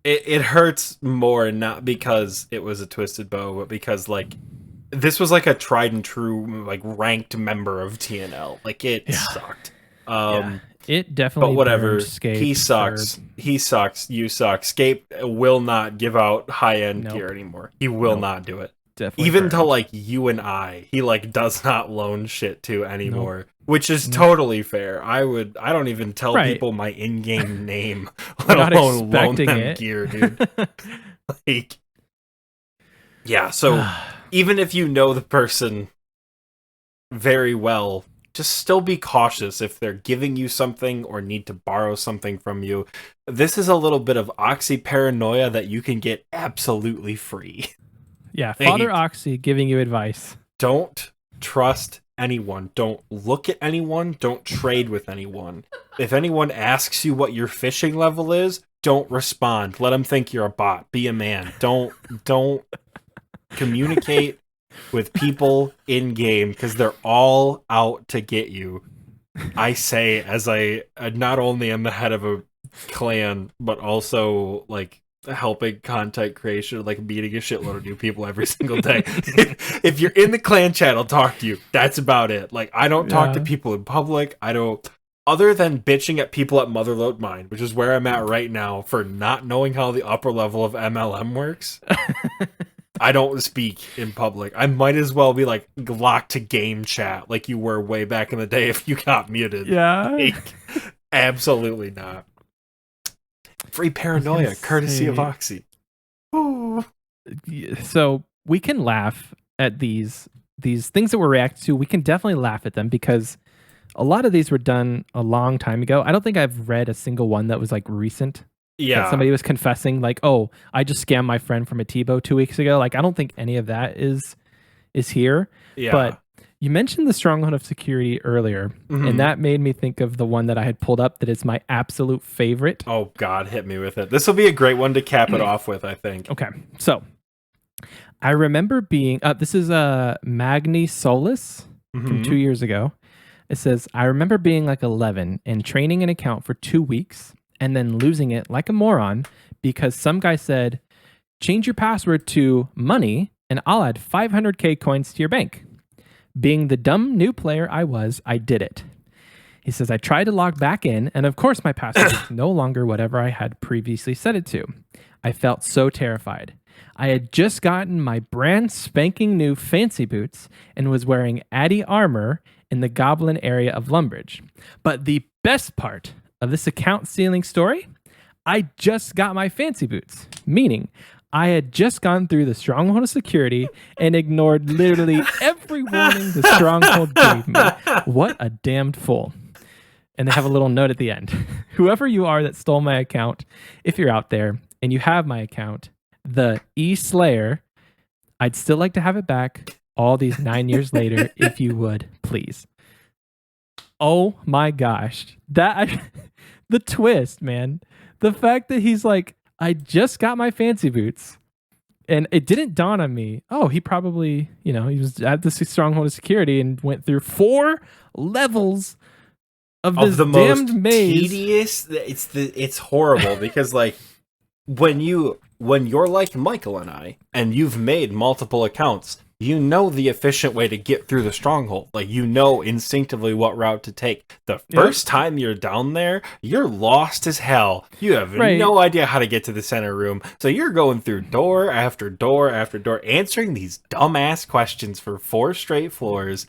it hurts more, not because it was a twisted bow, but because like this was like a tried and true like ranked member of TNL. Like, it sucked. It definitely. But whatever. He sucks. He sucks. You suck. Scape will not give out high end gear anymore. He will not do it. Definitely even to like you and I, he like does not loan shit to anymore, which is totally fair. I don't even tell people my in-game name, let alone loan them gear, dude. Like, yeah. So even if you know the person very well, just still be cautious if they're giving you something or need to borrow something from you. This is a little bit of Oxie paranoia that you can get absolutely free. Yeah, Father Oxie giving you advice. Don't trust anyone. Don't look at anyone. Don't trade with anyone. If anyone asks you what your fishing level is, don't respond. Let them think you're a bot. Be a man. Don't communicate with people in game because they're all out to get you. I say, as I not only am the head of a clan, but also like helping content creation, like meeting a shitload of new people every single day. If you're in the clan chat, I'll talk to you. That's about it. Like, I don't talk to people in public. I don't, other than bitching at people at Motherload Mine, which is where I'm at right now for not knowing how the upper level of MLM works. I don't speak in public. I might as well be like locked to game chat like you were way back in the day if you got muted. Yeah. Like, absolutely not. Free paranoia, courtesy of Oxie. Ooh. So we can laugh at these things that we're reacting to. We can definitely laugh at them because a lot of these were done a long time ago. I don't think I've read a single one that was like recent. that Yeah. somebody was confessing like, "Oh, I just scammed my friend from a Tebow 2 weeks ago." Like, I don't think any of that is here. Yeah. But you mentioned the stronghold of security earlier, and Hmm. that made me think of the one that I had pulled up that is my absolute favorite. Oh God, hit me with it. This will be a great one to cap it off with, I think. Okay, so I remember being this is Magni Solus from Hmm. 2 years ago. It says, I remember being like 11 and training an account for 2 weeks and then losing it like a moron because some guy said, change your password to money and I'll add 500k coins to your bank. Being the dumb new player I was, I did it. He says, I tried to log back in, and of course, my password was no longer whatever I had previously set it to. I felt so terrified. I had just gotten my brand spanking new fancy boots and was wearing Addy armor in the goblin area of Lumbridge. But the best part of this account stealing story, I just got my fancy boots, meaning I had just gone through the stronghold of security and ignored literally every warning the stronghold gave me. What a damned fool. And they have a little note at the end. Whoever you are that stole my account, if you're out there and you have my account, the E-Slayer, I'd still like to have it back all these 9 years later, if you would, please. Oh my gosh. The twist, man. The fact that he's like, I just got my fancy boots. And it didn't dawn on me. Oh, he probably, he was at the stronghold of security and went through 4 levels of this the damned most maze. tedious. It's horrible because like when you're like Michael and I, and you've made multiple accounts, you know the efficient way to get through the stronghold. Like you know instinctively what route to take. The first time you're down there, you're lost as hell. You have no idea how to get to the center room. So you're going through door after door after door, answering these dumbass questions for 4 straight floors.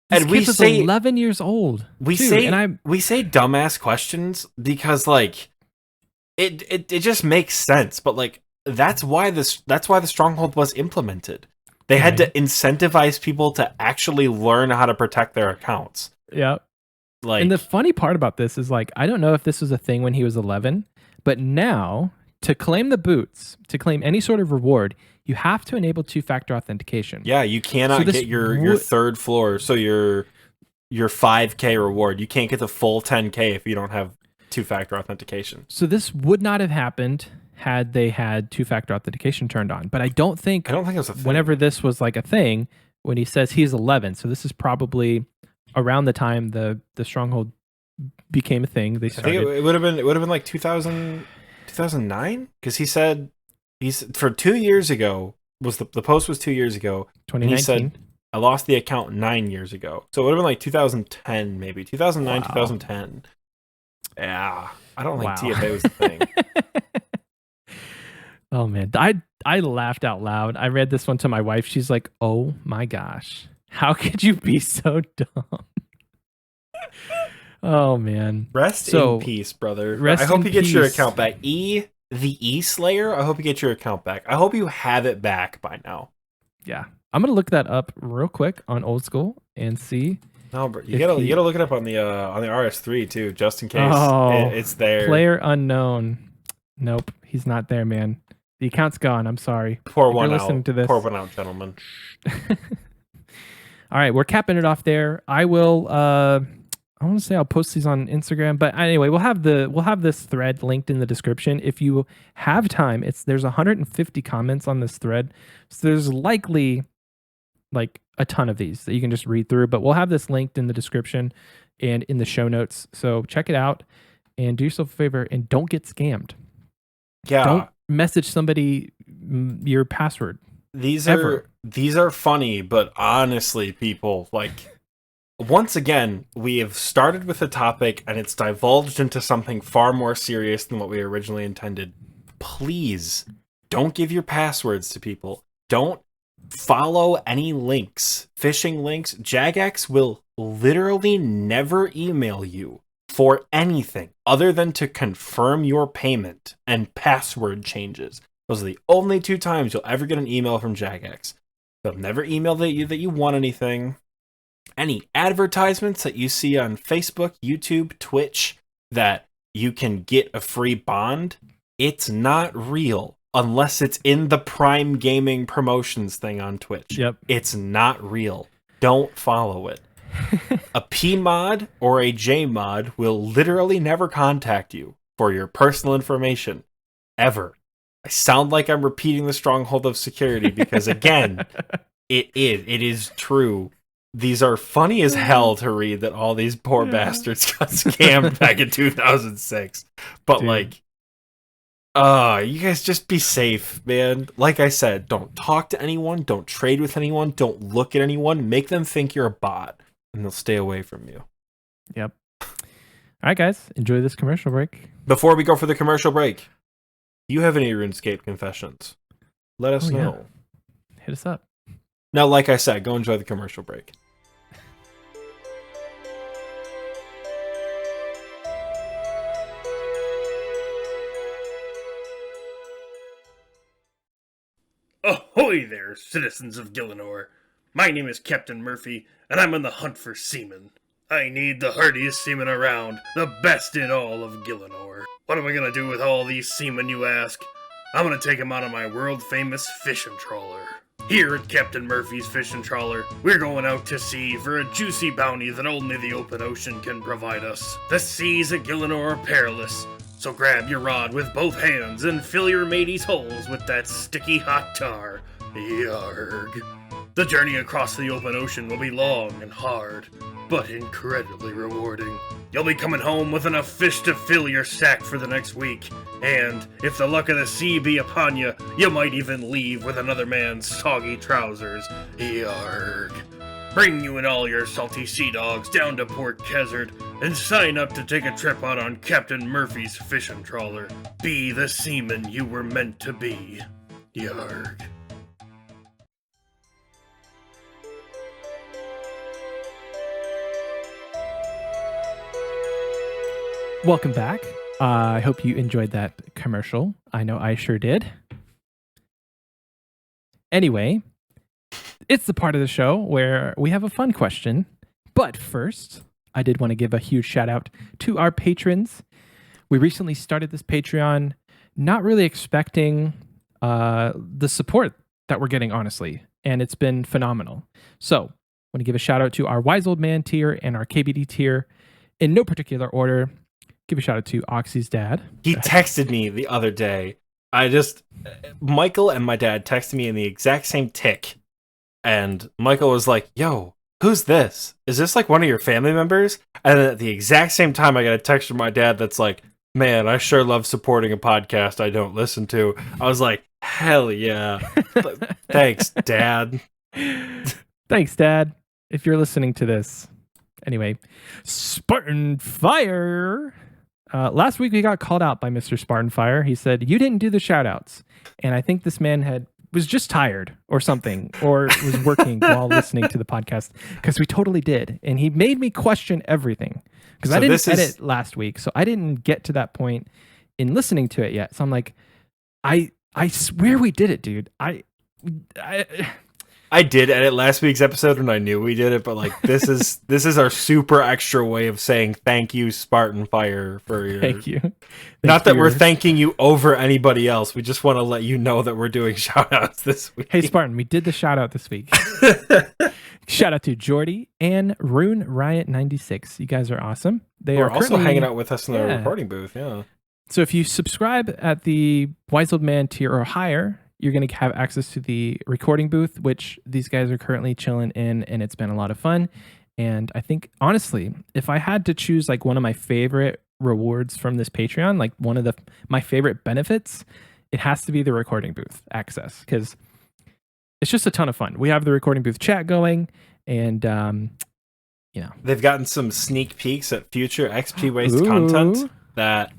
This and kid was 11 years old. We say dumbass questions because like it just makes sense, but like that's why the stronghold was implemented. They had to incentivize people to actually learn how to protect their accounts. Yeah. Like, and the funny part about this is like I don't know if this was a thing when he was 11, but now to claim the boots, to claim any sort of reward, you have to enable 2-factor authentication. Yeah, you cannot get your third floor, so your 5k reward. You can't get the full 10k if you don't have 2-factor authentication. So this would not have happened had they had 2-factor authentication turned on. But I don't think it was a thing. Whenever this was like a thing, when he says he's 11, so this is probably around the time the stronghold became a thing. They started. I think it would have been like 2009 because he said for 2 years ago was the post was 2 years ago. 2019. He said I lost the account 9 years ago, so it would have been like 2010 maybe 2009 2010. Yeah, I don't think TFA was the thing. Oh man, I laughed out loud. I read this one to my wife. She's like, "Oh my gosh, how could you be so dumb?" Oh man, rest in peace, brother. I hope you get your account back. The E-Slayer. I hope you get your account back. I hope you have it back by now. Yeah, I'm gonna look that up real quick on Old School and see. No, but you gotta look it up on the RS3 too, just in case it's there. Player unknown. Nope, he's not there, man. The account's gone. I'm sorry. Pour one out. Pour one out, gentlemen. All right, we're capping it off there. I will. I want to say I'll post these on Instagram, but anyway, we'll have this thread linked in the description. If you have time, there's 150 comments on this thread, so there's likely like a ton of these that you can just read through. But we'll have this linked in the description and in the show notes. So check it out and do yourself a favor and don't get scammed. Yeah. Don't message somebody your password. These are funny, but honestly, people, like, once again, we have started with a topic and it's divulged into something far more serious than what we originally intended. Please don't give your passwords to people. Don't follow any links, phishing links. Jagex will literally never email you for anything other than to confirm your payment and password changes. Those are the only 2 times you'll ever get an email from Jagex. They'll never email that you want anything. Any advertisements that you see on Facebook, YouTube, Twitch that you can get a free bond, it's not real unless it's in the Prime Gaming promotions thing on Twitch. Yep. It's not real. Don't follow it. A P mod or a J mod will literally never contact you for your personal information, ever. I sound like I'm repeating the stronghold of security because, again, it is true. These are funny as hell to read that all these poor bastards got scammed back in 2006. But, Dude. you guys just be safe, man. Like I said, don't talk to anyone, don't trade with anyone, don't look at anyone, make them think you're a bot, and they'll stay away from you. Yep. All right, guys, enjoy this commercial break. Before we go for the commercial break, do you have any RuneScape confessions? Let us know. Hit us up. Now, like I said, go enjoy the commercial break. Ahoy there, citizens of Gillinor. My name is Captain Murphy, and I'm on the hunt for seamen. I need the hardiest seamen around, the best in all of Gillinor. What am I gonna do with all these seamen, you ask? I'm gonna take them out on my world-famous fishing trawler. Here at Captain Murphy's Fishing Trawler, we're going out to sea for a juicy bounty that only the open ocean can provide us. The seas at Gillinor are perilous, so grab your rod with both hands and fill your mateys' holes with that sticky hot tar. Yarg. The journey across the open ocean will be long and hard, but incredibly rewarding. You'll be coming home with enough fish to fill your sack for the next week, and if the luck of the sea be upon you, you might even leave with another man's soggy trousers. Yarg. Bring you and all your salty sea dogs down to Port Khazard and sign up to take a trip out on Captain Murphy's fishing trawler. Be the seaman you were meant to be. Yarg. Welcome back. I hope you enjoyed that commercial. I know I sure did. Anyway, it's the part of the show where we have a fun question. But first, I did want to give a huge shout out to our patrons. We recently started this Patreon, not really expecting the support that we're getting, honestly. And it's been phenomenal. So I want to give a shout out to our Wise Old Man tier and our KBD tier in no particular order. Give a shout out to Oxie's dad. He texted me the other day. Michael and my dad texted me in the exact same tick. And Michael was like, yo, who's this? Is this like one of your family members? And then at the exact same time, I got a text from my dad that's like, man, I sure love supporting a podcast I don't listen to. I was like, hell yeah. Thanks, Dad. Thanks, Dad, if you're listening to this. Anyway, Spartan Fire. Last week we got called out by Mr. Spartan Fire. He said, you didn't do the shout outs. And I think this man was just tired or something, or was working while listening to the podcast, because we totally did. And he made me question everything, because I didn't edit last week. So I didn't get to that point in listening to it yet. So I'm like, I swear we did it, dude. I did edit last week's episode and I knew we did it, but like this is our super extra way of saying thank you, Spartan Fire, for your thank you. Not that we're thanking you over anybody else. We just want to let you know that we're doing shout outs this week. Hey Spartan, we did the shout out this week. Shout out to Jordy and Rune Riot 96. You guys are awesome. They're also hanging out with us in the recording booth, yeah. So if you subscribe at the Wise Old Man tier or higher, you're going to have access to the recording booth, which these guys are currently chilling in, and it's been a lot of fun. And I think, honestly, if I had to choose like one of my favorite rewards from this Patreon, like one of my favorite benefits, it has to be the recording booth access, because it's just a ton of fun. We have the recording booth chat going, and they've gotten some sneak peeks at future XP Waste content that.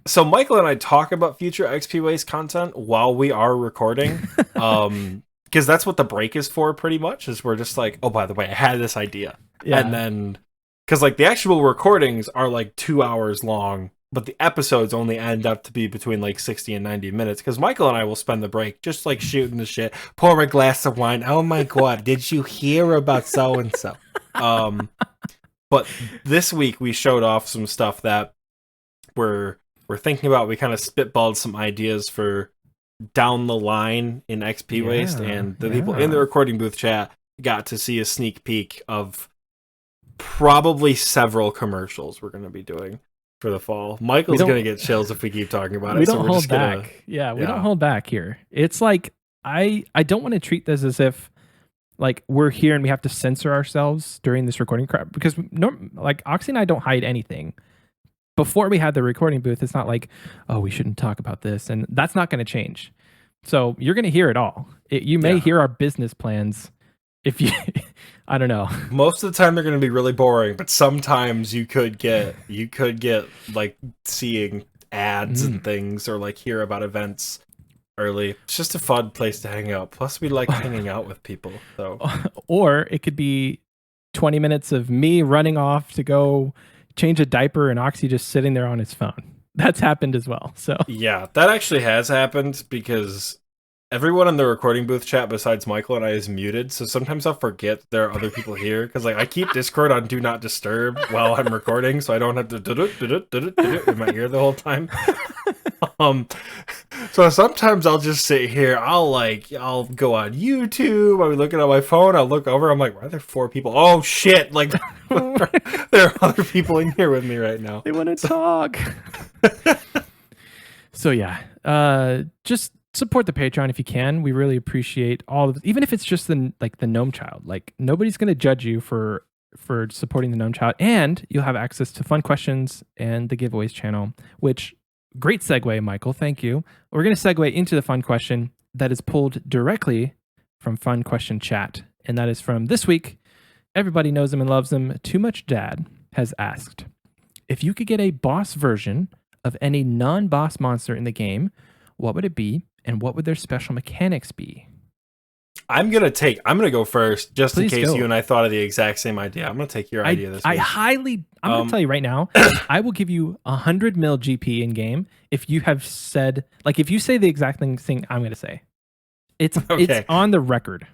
So Michael and I talk about future XP Waste content while we are recording, because that's what the break is for, pretty much. Is we're just like, oh, by the way, I had this idea, and then because like the actual recordings are like 2 hours long, but the episodes only end up to be between like 60 and 90 minutes. Because Michael and I will spend the break just like shooting the shit, pour a glass of wine. Oh my god, did you hear about so and so? But this week we showed off some stuff that we're thinking about. We kind of spitballed some ideas for down the line in XP Waste, and the people in the recording booth chat got to see a sneak peek of probably several commercials we're going to be doing for the fall. Michael's going to get chills if we keep talking about it. We don't hold back. Yeah, we don't hold back here. It's like I don't want to treat this as if like we're here and we have to censor ourselves during this recording crap, because like Oxie and I don't hide anything. Before we had the recording booth, it's not like, oh, we shouldn't talk about this, and that's not going to change. So you're going to hear it all. You may hear our business plans. If you, I don't know. Most of the time they're going to be really boring, but sometimes you could get like seeing ads and things, or like hear about events early. It's just a fun place to hang out. Plus, we like hanging out with people. So, or it could be 20 minutes of me running off to go change a diaper and Oxie just sitting there on his phone. That's happened as well. So yeah, that actually has happened, because everyone in the recording booth chat besides Michael and I is muted, so sometimes I'll forget there are other people here, because like I keep Discord on Do Not Disturb while I'm recording, so I don't have to in my ear the whole time. So sometimes I'll just sit here, I'll go on YouTube, I'll be looking at my phone, I'll look over, I'm like, why are there 4 people? Oh shit, like there are other people in here with me right now. They want to talk. So yeah, just support the Patreon if you can. We really appreciate all of, even if it's just the gnome child. Like nobody's going to judge you for supporting the gnome child, and you'll have access to fun questions and the giveaways channel, which great segue, Michael. Thank you. We're going to segue into the fun question that is pulled directly from Fun Question Chat, and that is from this week. Everybody knows him and loves him. Too Much Dad has asked, if you could get a boss version of any non-boss monster in the game, what would it be, and what would their special mechanics be? I'm gonna go first, just Please in case go. you and I thought of the exact same idea. I'm gonna take your idea this week. I'm gonna tell you right now, I will give you 100 mil GP in game if you have said, like, if you say the exact thing I'm gonna say. It's on the record.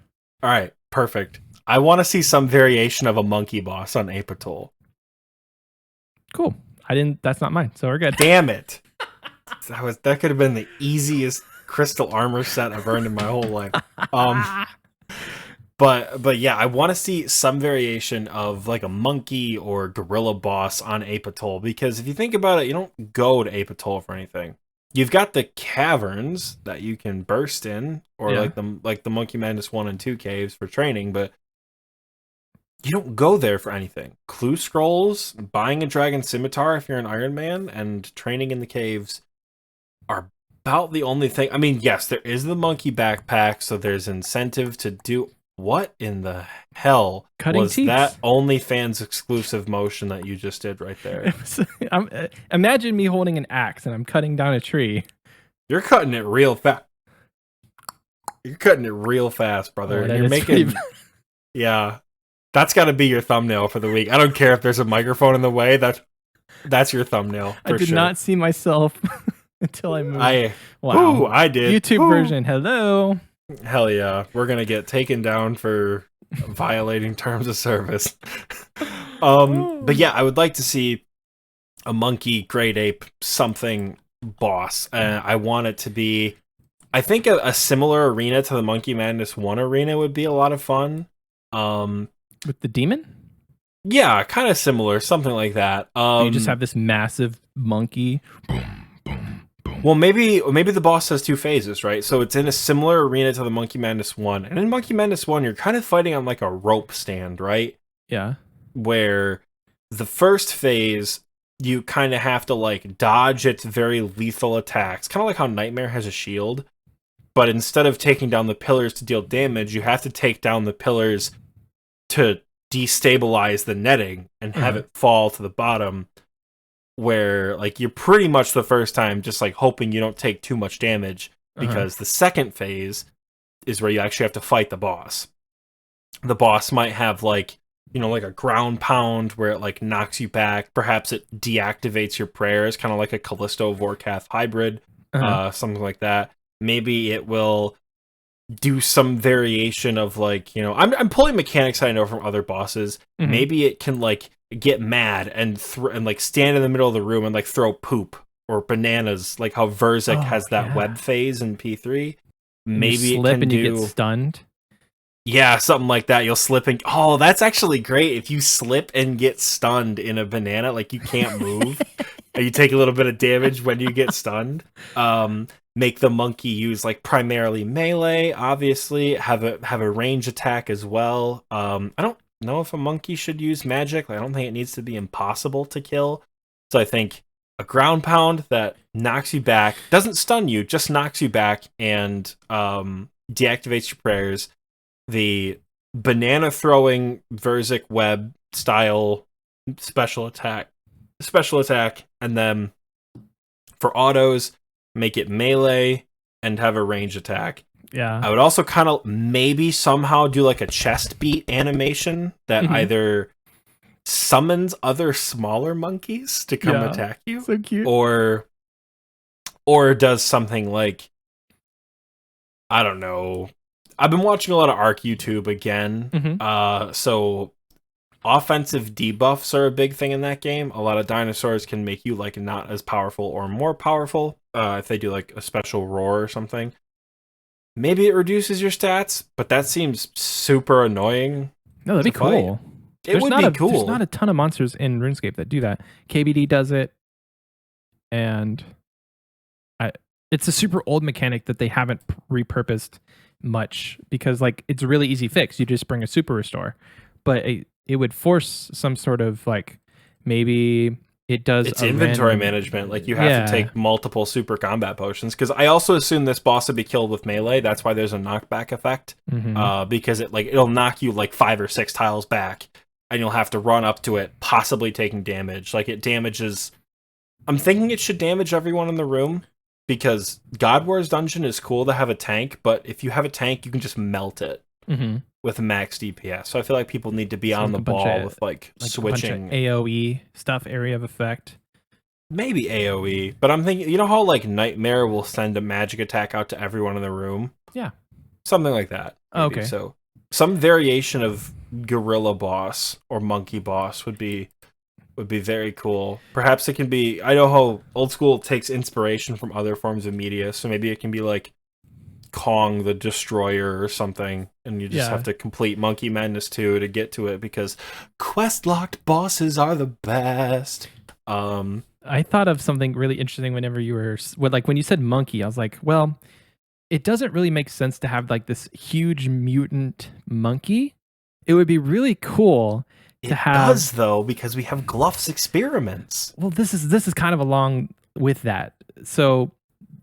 All right, perfect. I want to see some variation of a monkey boss on Apatoll. Cool. That's not mine, so we're good. Damn it. That could have been the easiest crystal armor set I've earned in my whole life. But yeah, I want to see some variation of like a monkey or gorilla boss on Apatoll, because if you think about it, you don't go to Apatoll for anything. You've got the caverns that you can burst in, or like the Monkey Madness 1 and 2 caves for training, but you don't go there for anything. Clue scrolls, buying a dragon scimitar if you're an Iron Man, and training in the caves are about the only thing. I mean, yes, there is the monkey backpack, so there's incentive to do. What in the hell was that OnlyFans exclusive motion that you just did right there? Imagine me holding an axe and I'm cutting down a tree. You're cutting it real fast. You're cutting it real fast, brother. Oh, You're making, yeah. That's got to be your thumbnail for the week. I don't care if there's a microphone in the way. That's your thumbnail. I did not see myself until I moved. Wow. Ooh, I did. YouTube version. Hello. Hell yeah. We're going to get taken down for violating terms of service. But yeah, I would like to see a monkey, great ape, something boss. I want it to be, I think a similar arena to the Monkey Madness 1 arena would be a lot of fun. With the demon? Yeah, kind of similar, something like that. You just have this massive monkey. Well, maybe the boss has 2 phases, right? So it's in a similar arena to the Monkey Madness 1. And in Monkey Madness 1, you're kind of fighting on like a rope stand, right? Yeah. Where the first phase, you kind of have to like dodge its very lethal attacks. Kind of like how Nightmare has a shield. But instead of taking down the pillars to deal damage, you have to take down the pillars to destabilize the netting and have it fall to the bottom, where like you're pretty much the first time just like hoping you don't take too much damage, because the second phase is where you actually have to fight the boss. The boss might have like, you know, like a ground pound where it like knocks you back. Perhaps it deactivates your prayers, kind of like a Callisto Vorkath hybrid, something like that. Maybe it will do some variation of like, you know, I'm pulling mechanics I know from other bosses. Maybe it can like get mad and like stand in the middle of the room and like throw poop or bananas, like how Verzik has that web phase in P3. Maybe you slip it can and do, you get stunned. yeah, something like that. You'll slip and that's actually great. If you slip and get stunned in a banana, like you can't move, and you take a little bit of damage when you get stunned. Make the monkey use like primarily melee. Obviously, have a range attack as well. I don't know if a monkey should use magic. I don't think it needs to be impossible to kill. So I think a ground pound that knocks you back, doesn't stun you, just knocks you back and deactivates your prayers. The banana throwing Verzik web style special attack, and then for autos, make it melee and have a range attack. Yeah. I would also kind of maybe somehow do like a chest beat animation that either summons other smaller monkeys to come attack you, so cute, or does something like, I don't know. I've been watching a lot of Arc YouTube again. So offensive debuffs are a big thing in that game. A lot of dinosaurs can make you like not as powerful or more powerful if they do like a special roar or something. Maybe it reduces your stats, but that seems super annoying. No, that'd be cool. It would be cool. There's not a ton of monsters in RuneScape that do that. KBD does it, and it's a super old mechanic that they haven't repurposed much because like it's a really easy fix. You just bring a super restore, but it would force some sort of like maybe it does. It's inventory management. Like you have to take multiple super combat potions, because I also assume this boss would be killed with melee. That's why there's a knockback effect, because it'll knock you like 5 or 6 tiles back, and you'll have to run up to it, possibly taking damage. Like it damages. I'm thinking it should damage everyone in the room, because God War's dungeon is cool to have a tank, but if you have a tank, you can just melt it with max DPS. So I feel like people need to be on the ball with like switching AoE stuff, area of effect. Maybe AoE, but I'm thinking, you know how like Nightmare will send a magic attack out to everyone in the room? Yeah. Something like that. Maybe. Okay. So some variation of gorilla boss or monkey boss would be very cool. Perhaps it can be, I know how Old School takes inspiration from other forms of media, so maybe it can be like Kong the Destroyer or something, and you just have to complete Monkey Madness 2 to get to it, because quest-locked bosses are the best. I thought of something really interesting whenever you were, when you said monkey, I was like, well, it doesn't really make sense to have like this huge mutant monkey. It would be really cool to have. It does though, because we have Gluff's experiments. Well, this is kind of along with that. So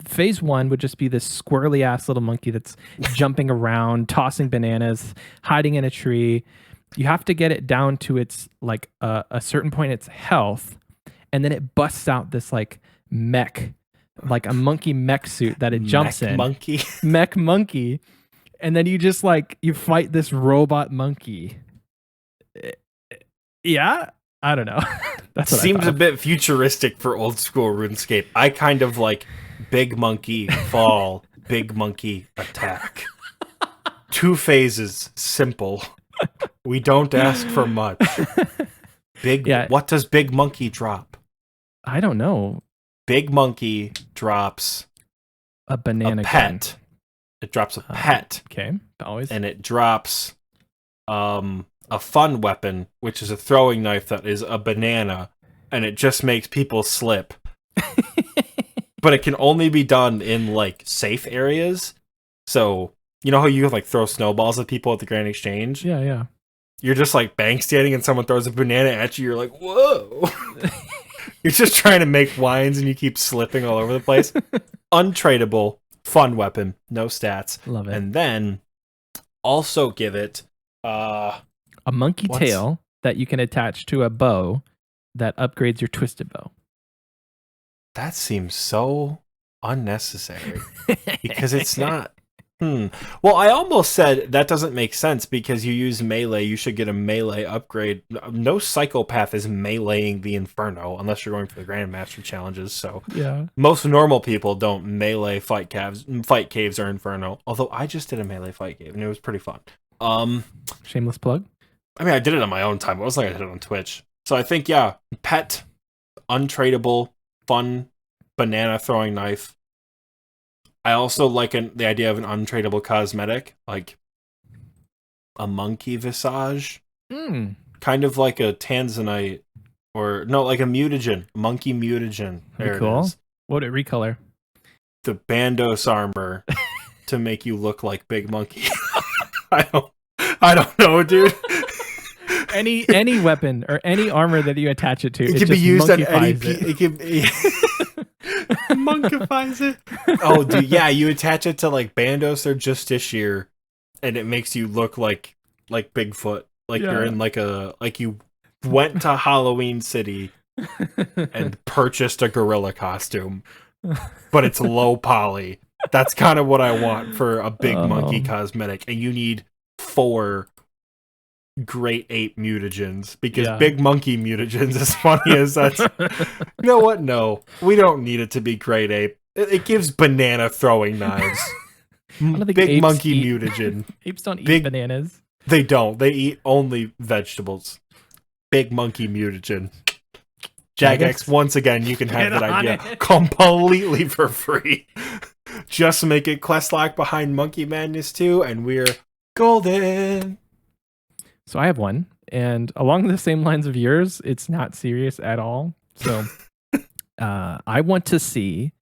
phase 1 would just be this squirrely ass little monkey that's jumping around, tossing bananas, hiding in a tree. You have to get it down to its like a certain point, its health, and then it busts out this like mech, like a monkey mech suit that it jumps in. Mech monkey. And then you just like, you fight this robot monkey. Yeah? I don't know. That's what seems a bit futuristic for Old School RuneScape. I kind of like big monkey fall, big monkey attack. 2 phases, simple. We don't ask for much. What does big monkey drop? I don't know. Big monkey drops a banana pet. Gun. It drops a pet. Okay, always. And it drops a fun weapon, which is a throwing knife that is a banana, and it just makes people slip. But it can only be done in like safe areas. So you know how you like throw snowballs at people at the Grand Exchange? Yeah. You're just like bank standing and someone throws a banana at you, you're like, whoa. You're just trying to make wines and you keep slipping all over the place. Untradeable, fun weapon, no stats. Love it. And then also give it a monkey tail that you can attach to a bow that upgrades your twisted bow. That seems so unnecessary because it's not. Well, I almost said that doesn't make sense because you use melee. You should get a melee upgrade. No psychopath is meleeing the Inferno unless you're going for the Grandmaster challenges. So yeah, most normal people don't melee fight caves or Inferno. Although I just did a melee fight cave and it was pretty fun. Shameless plug. I mean, I did it on my own time. It wasn't like I did it on Twitch. So I think, yeah, pet, untradeable, fun, banana throwing knife. I also like the idea of an untradeable cosmetic, like a monkey visage. Kind of like a tanzanite, or no, like a mutagen, monkey mutagen. There cool. it is. What would it recolor? The Bandos armor to make you look like Big Monkey. I don't know, dude. Any weapon or any armor that you attach it to, it can be used on any. It can monkifies it. Oh, dude, yeah, you attach it to like Bandos or Justiciar, and it makes you look like Bigfoot. Like you're in like you went to Halloween City and purchased a gorilla costume, but it's low poly. That's kind of what I want for a big monkey cosmetic, and you need 4 great ape mutagens, because big monkey mutagens, as funny as that's, you know what? No, we don't need it to be great ape. It gives banana throwing knives. I don't think big monkey mutagen. Apes don't eat bananas. They don't. They eat only vegetables. Big monkey mutagen. Jagex, once again, you can have that idea completely for free. Just make it quest lock behind Monkey Madness 2, and we're golden. So I have one, and along the same lines of yours, it's not serious at all. So I want to see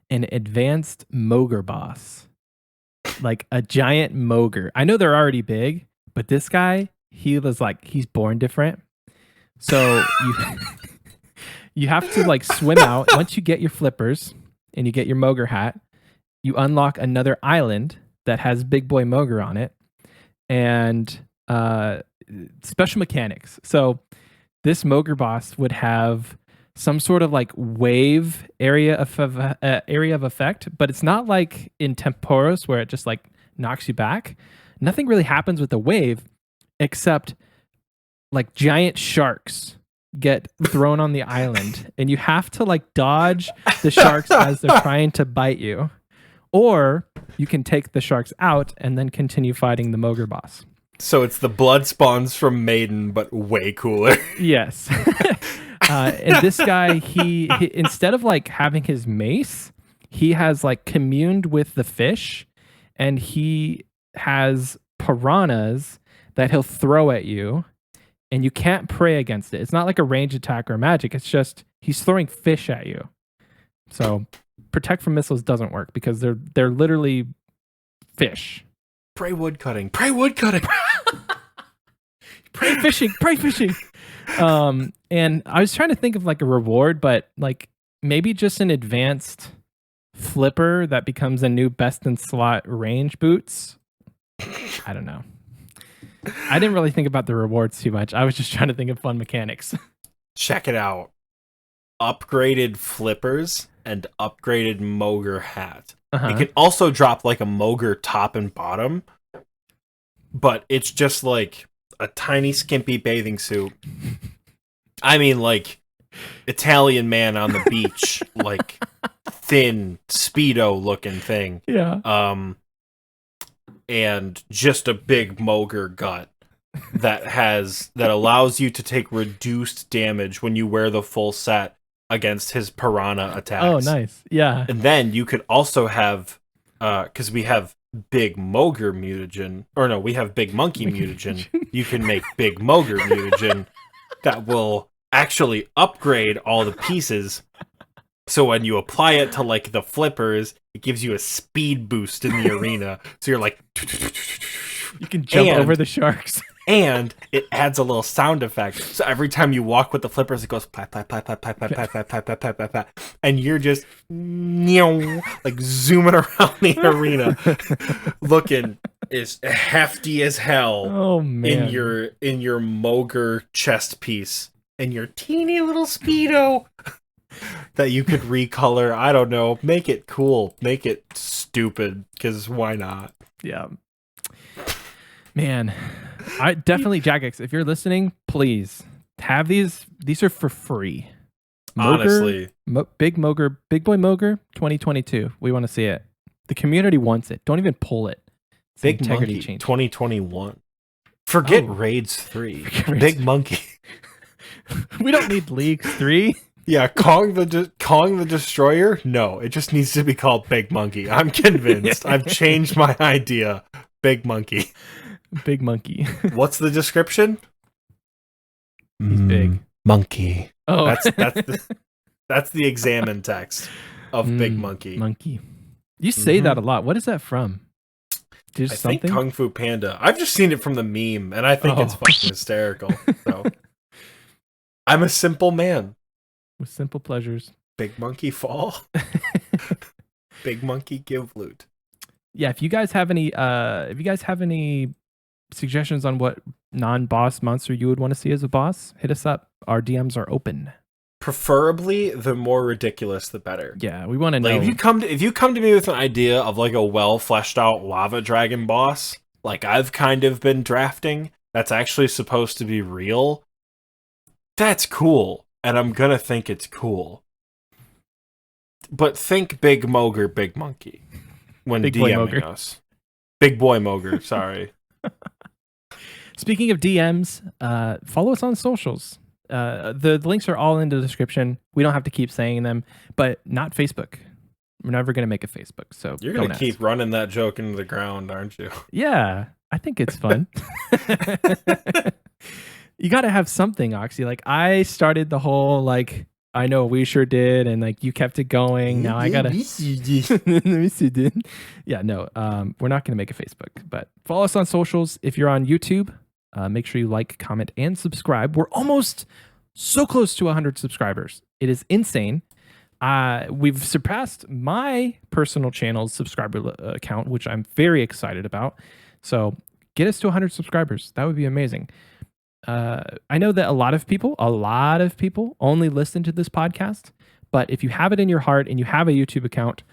an advanced Mogre boss, like a giant Mogre. I know they're already big, but this guy, he's born different. So you have to like swim out. Once you get your flippers and you get your Mogre hat, you unlock another island that has Big Boy Mogre on it, and special mechanics. So this Mogre boss would have some sort of like wave area of effect, but it's not like in Temporos where it just like knocks you back. Nothing really happens with the wave except like giant sharks get thrown on the island, and you have to like dodge the sharks as they're trying to bite you, or you can take the sharks out and then continue fighting the Mogre boss. So it's the blood spawns from Maiden, but way cooler. Yes. And this guy, he instead of like having his mace, he has like communed with the fish, and he has piranhas that he'll throw at you, and you can't pray against it. It's not like a range attack or magic. It's just he's throwing fish at you. So protect from missiles doesn't work because they're literally fish. Pray wood cutting. Pray wood cutting. Pray fishing. Pray fishing. And I was trying to think of like a reward, but like maybe just an advanced flipper that becomes a new best in slot range boots. I don't know. I didn't really think about the rewards too much. I was just trying to think of fun mechanics. Check it out. Upgraded flippers and upgraded Mogre hat. It can also drop like a Mogre top and bottom, but it's just like a tiny skimpy bathing suit. I mean, like Italian man on the beach, like thin Speedo looking thing. Yeah. And just a big Mogre gut that allows you to take reduced damage when you wear the full set against his piranha attacks. Oh, nice. Yeah. And then you could also have, because we have big Mogre mutagen, or no, we have big monkey mutagen. You can make big Mogre mutagen that will actually upgrade all the pieces. So when you apply it to like the flippers, it gives you a speed boost in the arena. So you're like, you can jump over the sharks. And it adds a little sound effect. So every time you walk with the flippers, it goes plat, plat, plat, plat, plat, plat, plat, plat, plat, plat, plat, plat, plat. And you're just like zooming around the arena, looking as hefty as hell. Oh man! In your Mogre chest piece and your teeny little Speedo that you could recolor. I don't know. Make it cool. Make it stupid. Because why not? Yeah. Man, I definitely, Jagex, if you're listening, please have these. These are for free. Honestly. Big Boy Mogre 2022. We want to see it. The community wants it. Don't even pull it. It's Big integrity Monkey change. 2021. Forget Raids 3. Big Monkey. We don't need leaks 3. Yeah, Kong the Destroyer? No, it just needs to be called Big Monkey. I'm convinced. I've changed my idea. Big Monkey. Big monkey. What's the description? He's big. Monkey. Oh, That's the examine text of Big Monkey. Monkey. You say that a lot. What is that from? I think Kung Fu Panda. I've just seen it from the meme, and I think it's fucking hysterical. So, I'm a simple man. With simple pleasures. Big monkey fall. Big monkey give loot. Yeah, if you guys have any suggestions on what non-boss monster you would want to see as a boss, hit us up. Our DMs are open. Preferably, the more ridiculous, the better. Yeah, we want to know. Like, if you come to me with an idea of like a well fleshed out lava dragon boss, like I've kind of been drafting, that's actually supposed to be real. That's cool, and I'm gonna think it's cool. But think Big Mogre, Big Monkey when Big boy DMing Mogre. us. Big Boy Mogre, sorry. Speaking of DMs, follow us on socials. The links are all in the description. We don't have to keep saying them, but not Facebook. We're never going to make a Facebook. So You're going to keep running that joke into the ground, aren't you? Yeah, I think it's fun. You got to have something, Oxie. Like I started the whole, like, I know we sure did. And like you kept it going. Now I got to. Yeah, no, we're not going to make a Facebook, but follow us on socials. If you're on YouTube, make sure you like, comment, and subscribe. We're almost so close to 100 subscribers. It is insane. We've surpassed my personal channel's subscriber account, which I'm very excited about. So get us to 100 subscribers. That would be amazing. I know that a lot of people only listen to this podcast, but if you have it in your heart and you have a YouTube account,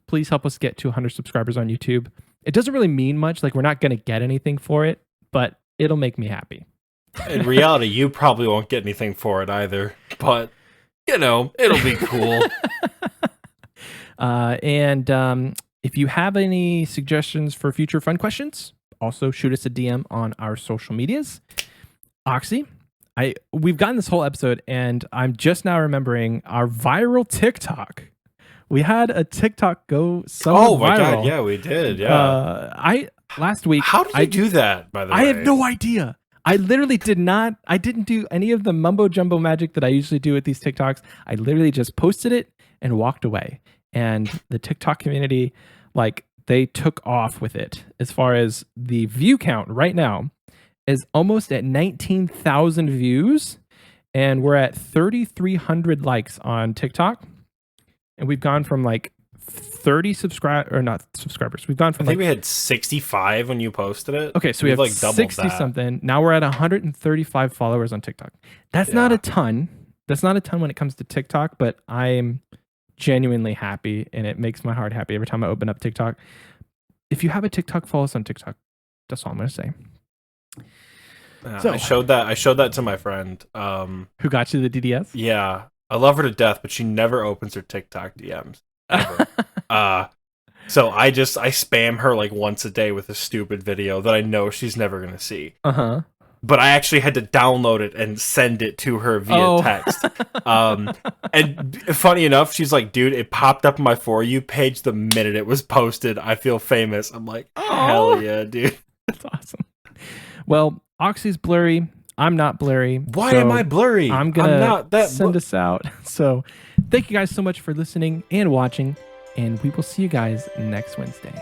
please help us get to 100 subscribers on YouTube. It doesn't really mean much. Like we're not going to get anything for it, but it'll make me happy. In reality, you probably won't get anything for it either, but you know, it'll be cool. And if you have any suggestions for future fun questions, also shoot us a DM on our social medias. Oxie, we've gotten this whole episode, and I'm just now remembering our viral TikTok. We had a TikTok go somewhat Oh my viral. god, yeah, we did. Yeah. Last week. How did you do that, by the way? I have no idea. I literally I didn't do any of the mumbo jumbo magic that I usually do with these TikToks. I literally just posted it and walked away. And the TikTok community, like, they took off with it. As far as the view count right now is almost at 19,000 views. And we're at 3,300 likes on TikTok. And we've gone from like 30 subscribers. We've gone from I think we had 65 when you posted it. Okay, so we have like doubled 60 that. something. Now we're at 135 followers on TikTok. That's not a ton. That's not a ton when it comes to TikTok, but I'm genuinely happy, and it makes my heart happy every time I open up TikTok. If you have a TikTok, follow us on TikTok. That's all I'm going to say. So I showed that to my friend. Who got you the DDS? Yeah. I love her to death, but she never opens her TikTok DMs. Ever. So I spam her like once a day with a stupid video that I know she's never gonna see. Uh-huh. But I actually had to download it and send it to her via text. And funny enough, she's like, dude, it popped up on my For You page the minute it was posted. I feel famous. I'm like, hell yeah, dude. That's awesome. Well, Oxie's blurry. I'm not blurry. Why am I blurry? I'm going to send us out. So thank you guys so much for listening and watching, and we will see you guys next Wednesday.